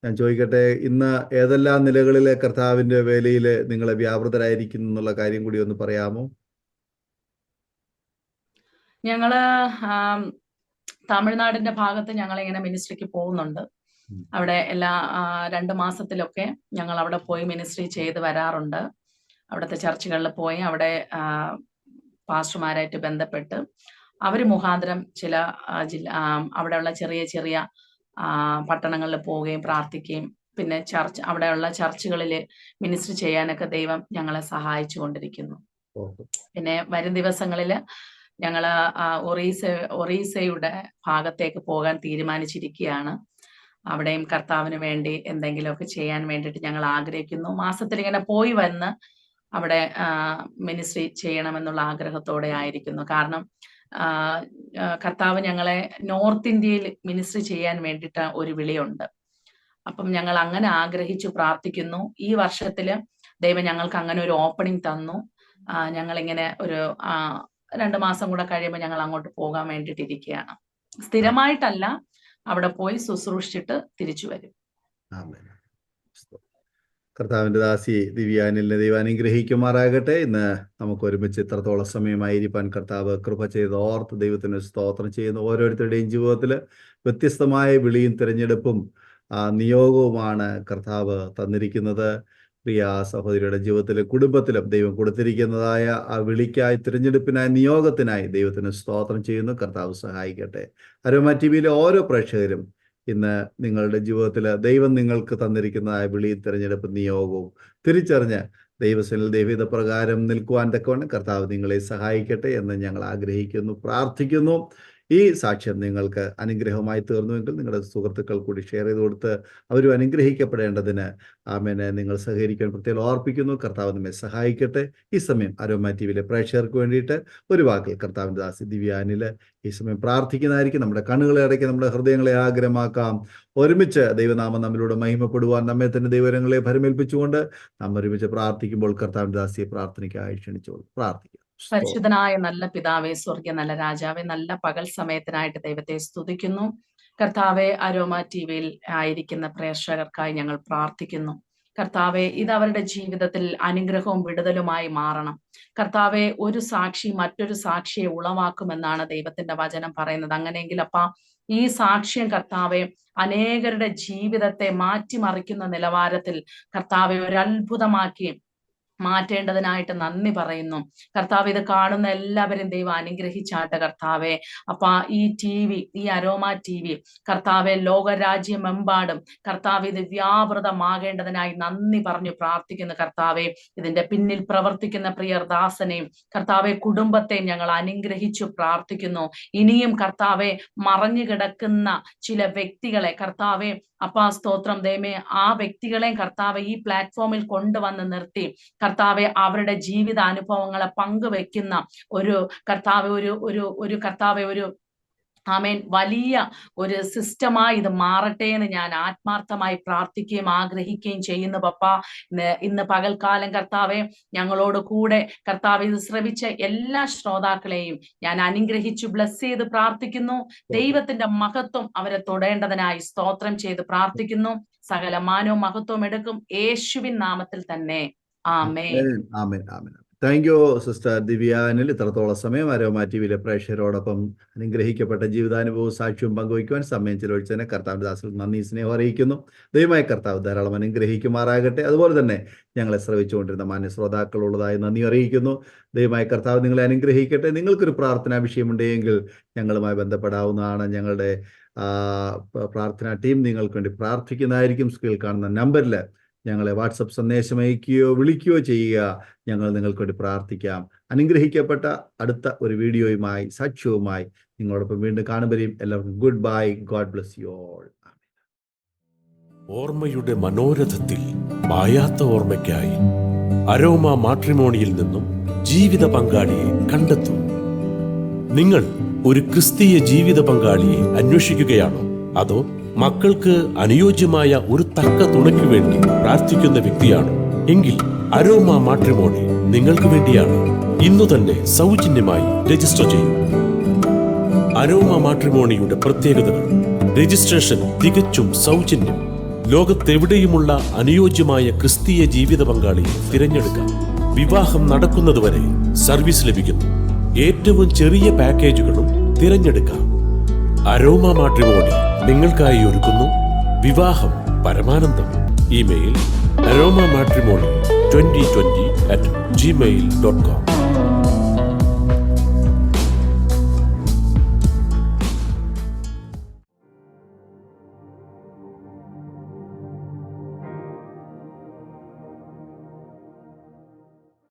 ഞാൻ ചോദിക്കട്ടെ, ഇന്ന് ഏതെല്ലാം നിലകളിലെ കർത്താവിൻ്റെ വേലയിൽ നിങ്ങളെ വ്യാപൃതരായിരിക്കുന്നു എന്നുള്ള കാര്യം കൂടി ഒന്ന് പറയാമോ? ഞങ്ങള് തമിഴ്നാടിന്റെ ഭാഗത്ത് ഞങ്ങളിങ്ങനെ മിനിസ്ട്രിക്ക് പോകുന്നുണ്ട്. അവിടെ എല്ലാ 2 മാസത്തിലൊക്കെ ഞങ്ങൾ അവിടെ പോയി മിനിസ്ട്രി ചെയ്ത് വരാറുണ്ട്. അവിടുത്തെ ചർച്ചുകളിൽ പോയി അവിടെ പാസ്റ്റർമാരായിട്ട് ബന്ധപ്പെട്ട് അവർ മുഖാന്തരം ചില അവിടെയുള്ള ചെറിയ പട്ടണങ്ങളിൽ പോവുകയും പ്രാർത്ഥിക്കുകയും പിന്നെ അവിടെയുള്ള ചർച്ചുകളിൽ മിനിസ്ട്രി ചെയ്യാനൊക്കെ ദൈവം ഞങ്ങളെ സഹായിച്ചു കൊണ്ടിരിക്കുന്നു. പിന്നെ വരും ദിവസങ്ങളിൽ ഞങ്ങള് ഒറീസയുടെ ഭാഗത്തേക്ക് പോകാൻ തീരുമാനിച്ചിരിക്കുകയാണ്. അവിടെയും കർത്താവിന് വേണ്ടി എന്തെങ്കിലുമൊക്കെ ചെയ്യാൻ വേണ്ടിയിട്ട് ഞങ്ങൾ ആഗ്രഹിക്കുന്നു. മാസത്തിൽ ഇങ്ങനെ പോയി വന്ന് അവിടെ മിനിസ്ട്രി ചെയ്യണമെന്നുള്ള ആഗ്രഹത്തോടെ ആയിരിക്കുന്നു. കാരണം കർത്താവ് ഞങ്ങളെ നോർത്ത് ഇന്ത്യയിൽ മിനിസ്ട്രി ചെയ്യാൻ വേണ്ടിയിട്ട് ഒരു വിളിയുണ്ട്. അപ്പം ഞങ്ങൾ അങ്ങനെ ആഗ്രഹിച്ചു പ്രാർത്ഥിക്കുന്നു. ഈ വർഷത്തില് ദൈവം ഞങ്ങൾക്ക് അങ്ങനെ ഒരു ഓപ്പണിംഗ് തന്നു. ഞങ്ങളിങ്ങനെ ഒരു 2 മാസം കൂടെ കഴിയുമ്പോൾ ഞങ്ങൾ അങ്ങോട്ട് പോകാൻ വേണ്ടിയിട്ടിരിക്കുകയാണ്. സ്ഥിരമായിട്ടല്ല, അവിടെ പോയി ശുശ്രൂഷിച്ചിട്ട് തിരിച്ചു വരും. കർത്താവിൻ്റെ ദാസി ദിവ്യാനിലിനെ ദൈവം അനുഗ്രഹിക്കുമാറാകട്ടെ. ഇന്ന് നമുക്ക് ഒരുമിച്ച് ഇത്രത്തോളം സമയമായിരിക്കാൻ കർത്താവ് കൃപ ചെയ്ത് ഓർത്ത് ദൈവത്തിന് സ്തോത്രം ചെയ്യുന്നു. ഓരോരുത്തരുടെയും ജീവിതത്തിൽ വ്യത്യസ്തമായ വിളിയും തിരഞ്ഞെടുപ്പും നിയോഗവുമാണ് കർത്താവ് തന്നിരിക്കുന്നത്. പ്രിയ സഹോദരിയുടെ ജീവിതത്തിലും കുടുംബത്തിലും ദൈവം കൊടുത്തിരിക്കുന്നതായ ആ വിളിക്കായി, തിരഞ്ഞെടുപ്പിനായി, നിയോഗത്തിനായി ദൈവത്തിന് സ്തോത്രം ചെയ്യുന്നു. കർത്താവ് സഹായിക്കട്ടെ. അരോമ ടിവിയിലെ ഓരോ പ്രേക്ഷകരും ഇന്ന് നിങ്ങളുടെ ജീവിതത്തിൽ ദൈവം നിങ്ങൾക്ക് തന്നിരിക്കുന്നതായ വിളിയും തിരഞ്ഞെടുപ്പ് നിയോഗവും തിരിച്ചറിഞ്ഞ് ദൈവസനിൽ ദൈവഹിത പ്രകാരം നിൽക്കുവാൻ തക്കവണ്ണം കർത്താവ് നിങ്ങളെ സഹായിക്കട്ടെ എന്ന് ഞങ്ങൾ ആഗ്രഹിക്കുന്നു, പ്രാർത്ഥിക്കുന്നു. ഈ സാക്ഷ്യം നിങ്ങൾക്ക് അനുഗ്രഹമായി തീർന്നുവെങ്കിൽ നിങ്ങളുടെ സുഹൃത്തുക്കൾ കൂടി ഷെയർ ചെയ്ത് കൊടുത്ത് അവരും അനുഗ്രഹിക്കപ്പെടേണ്ടതിന് ആമേനെ നിങ്ങൾ സഹകരിക്കാൻ പ്രത്യേകം ഓർപ്പിക്കുന്നു. കർത്താവ് നമ്മെ സഹായിക്കട്ടെ. ഈ സമയം അരോമ ടിവിയിലെ പ്രേക്ഷകർക്ക് വേണ്ടിയിട്ട് ഒരു വാക്കിൽ കർത്താവിൻ്റെ ദാസി ദിവ്യാനിൽ ഈ സമയം പ്രാർത്ഥിക്കുന്നതായിരിക്കും. നമ്മുടെ കണ്ണുകളെ അടയ്ക്ക്, നമ്മുടെ ഹൃദയങ്ങളെ ആഗ്രഹമാക്കാം. ഒരുമിച്ച് ദൈവനാമം നമ്മിലൂടെ മഹിമപ്പെടുവാൻ നമ്മെ തന്നെ ദൈവങ്ങളെ ഭരമേൽപ്പിച്ചുകൊണ്ട് നാം ഒരുമിച്ച് പ്രാർത്ഥിക്കുമ്പോൾ കർത്താവിൻ്റെ ദാസിയെ പ്രാർത്ഥനയ്ക്കായി ക്ഷണിച്ചോളൂ. പ്രാർത്ഥിക്കാം. പരിശുദ്ധനായ നല്ല പിതാവേ, സ്വർഗീയ നല്ല രാജാവേ, നല്ല പകൽ സമയത്തിനായിട്ട് ദൈവത്തെ സ്തുതിക്കുന്നു. കർത്താവെ, അരോമ ടിവിയിൽ ആയിരിക്കുന്ന പ്രേക്ഷകർക്കായി ഞങ്ങൾ പ്രാർത്ഥിക്കുന്നു. കർത്താവെ, ഇത് അവരുടെ ജീവിതത്തിൽ അനുഗ്രഹവും വിടുതലുമായി മാറണം. കർത്താവെ, ഒരു സാക്ഷി മറ്റൊരു സാക്ഷിയെ ഉളവാക്കുമെന്നാണ് ദൈവത്തിന്റെ വചനം പറയുന്നത്. അങ്ങനെയെങ്കിൽ ഈ സാക്ഷ്യം കർത്താവെ അനേകരുടെ ജീവിതത്തെ മാറ്റിമറിക്കുന്ന നിലവാരത്തിൽ കർത്താവെ ഒരു അത്ഭുതമാക്കി മാറ്റേണ്ടതിനായിട്ട് നന്ദി പറയുന്നു. കർത്താവ്, ഇത് കാണുന്ന എല്ലാവരും ദൈവം അനുഗ്രഹിച്ചാട്ടെ കർത്താവെ. ഈ അരോമ ടിവി കർത്താവെ ലോകരാജ്യമെമ്പാടും കർത്താവ് ഇത് വ്യാപൃതമാകേണ്ടതിനായി നന്ദി പറഞ്ഞു പ്രാർത്ഥിക്കുന്നു. കർത്താവെ, ഇതിന്റെ പിന്നിൽ പ്രവർത്തിക്കുന്ന പ്രിയദാസനെയും കർത്താവെ കുടുംബത്തെയും ഞങ്ങൾ അനുഗ്രഹിച്ചു പ്രാർത്ഥിക്കുന്നു. ഇനിയും കർത്താവെ മറഞ്ഞു കിടക്കുന്ന ചില വ്യക്തികളെ കർത്താവെ സ്തോത്രം ദൈവമേ, ആ വ്യക്തികളെയും കർത്താവെ ഈ പ്ലാറ്റ്ഫോമിൽ കൊണ്ടുവന്ന് നിർത്തി കർത്താവെ അവരുടെ ജീവിത അനുഭവങ്ങളെ പങ്കുവെക്കുന്ന ഒരു കർത്താവെ ഒരു ആമേൻ വലിയ ഒരു സിസ്റ്റമായി ഇത് മാറട്ടെ എന്ന് ഞാൻ ആത്മാർത്ഥമായി പ്രാർത്ഥിക്കുകയും ആഗ്രഹിക്കുകയും ചെയ്യുന്നു. ഇന്ന് പകൽക്കാലം കർത്താവെ ഞങ്ങളോട് കൂടെ കർത്താവ് ഇത് ശ്രവിച്ച എല്ലാ ശ്രോതാക്കളെയും ഞാൻ അനുഗ്രഹിച്ചു ബ്ലസ് ചെയ്ത് പ്രാർത്ഥിക്കുന്നു. ദൈവത്തിന്റെ മഹത്വം അവരെ തൊടേണ്ടതിനായി സ്തോത്രം ചെയ്ത് പ്രാർത്ഥിക്കുന്നു. സകല മാനവും മഹത്വം എടുക്കും യേശുവിൻ നാമത്തിൽ തന്നെ. ആമേൻ. ആമേൻ. ആമേൻ. താങ്ക് യു സിസ്റ്റർ ദിവ്യാനിൽ ഇത്രത്തോളം സമയം അരോമ ടിവിയിലെ പ്രേക്ഷകരോടൊപ്പം അനുഗ്രഹിക്കപ്പെട്ട ജീവിതാനുഭവവും സാക്ഷ്യവും പങ്കുവയ്ക്കുവാൻ സമയം ചിലവഴിച്ചതിന് കർത്താവിൻ്റെ ദാസിൽ നന്ദി, സ്നേഹം അറിയിക്കുന്നു. ദൈവമായ കർത്താവ് ധാരാളം അനുഗ്രഹിക്കുമാറാകട്ടെ. അതുപോലെ തന്നെ ഞങ്ങളെ ശ്രവിച്ചുകൊണ്ടിരുന്ന മാന്യ ശ്രോതാക്കളുള്ളതായി നന്ദി അറിയിക്കുന്നു. ദൈവമായ കർത്താവ് നിങ്ങളെ അനുഗ്രഹിക്കട്ടെ. നിങ്ങൾക്കൊരു പ്രാർത്ഥനാ വിഷയമുണ്ടെങ്കിൽ ഞങ്ങളുമായി ബന്ധപ്പെടാവുന്നതാണ്. ഞങ്ങളുടെ പ്രാർത്ഥനാ ടീം നിങ്ങൾക്ക് വേണ്ടി പ്രാർത്ഥിക്കുന്നതായിരിക്കും. സ്ക്രീനിൽ കാണുന്ന നമ്പറിൽ ഞങ്ങളെ വാട്സപ്പ് സന്ദേശം അയക്കുകയോ വിളിക്കുകയോ ചെയ്യുക. ഞങ്ങൾ നിങ്ങൾക്ക് വേണ്ടി പ്രാർത്ഥിക്കാം. അനുഗ്രഹിക്കപ്പെട്ട അടുത്ത ഒരു വീഡിയോയുമായി സാക്ഷ്യവുമായി നിങ്ങളോടൊപ്പം വീണ്ടും കാണുമ്പോഴേയും എല്ലാവർക്കും good bye. God bless you all. ഓർമ്മയുടെ മനോരഥത്തിൽ മായാത്ത ഓർമ്മയ്ക്കായി അരോമ മാട്രിമോണിയിൽ നിന്നും ജീവിത പങ്കാളിയെ കണ്ടെത്തൂ. നിങ്ങൾ ഒരു ക്രിസ്തീയ ജീവിത പങ്കാളിയെ അന്വേഷിക്കുകയാണോ? അതോ മക്കൾക്ക് അനുയോജ്യമായ ഒരു തക്ക തുണയ്ക്ക് വേണ്ടി പ്രാർത്ഥിക്കുന്ന വ്യക്തിയാണോ? എങ്കിൽ അരോമ മാട്രിമോണി നിങ്ങൾക്ക് വേണ്ടിയാണ്. ഇന്നു തന്നെ സൗജന്യമായി രജിസ്റ്റർ ചെയ്യൂ. അരോമ മാട്രിമോണിയുടെ പ്രത്യേകതകൾ: രജിസ്ട്രേഷൻ തികച്ചും സൗജന്യം. ലോകത്തെവിടെയുമുള്ള അനുയോജ്യമായ ക്രിസ്തീയ ജീവിത പങ്കാളിയെ തിരഞ്ഞെടുക്കാം. വിവാഹം നടക്കുന്നതുവരെ സർവീസ് ലഭിക്കുന്നു. ഏറ്റവും ചെറിയ പാക്കേജുകളും തിരഞ്ഞെടുക്കാം. അരോമ മാട്രിമോണി നിങ്ങൾക്കായി ഒരുക്കുന്നു വിവാഹം പരമാനന്ദം. Email aroma matrimony2020@gmail.com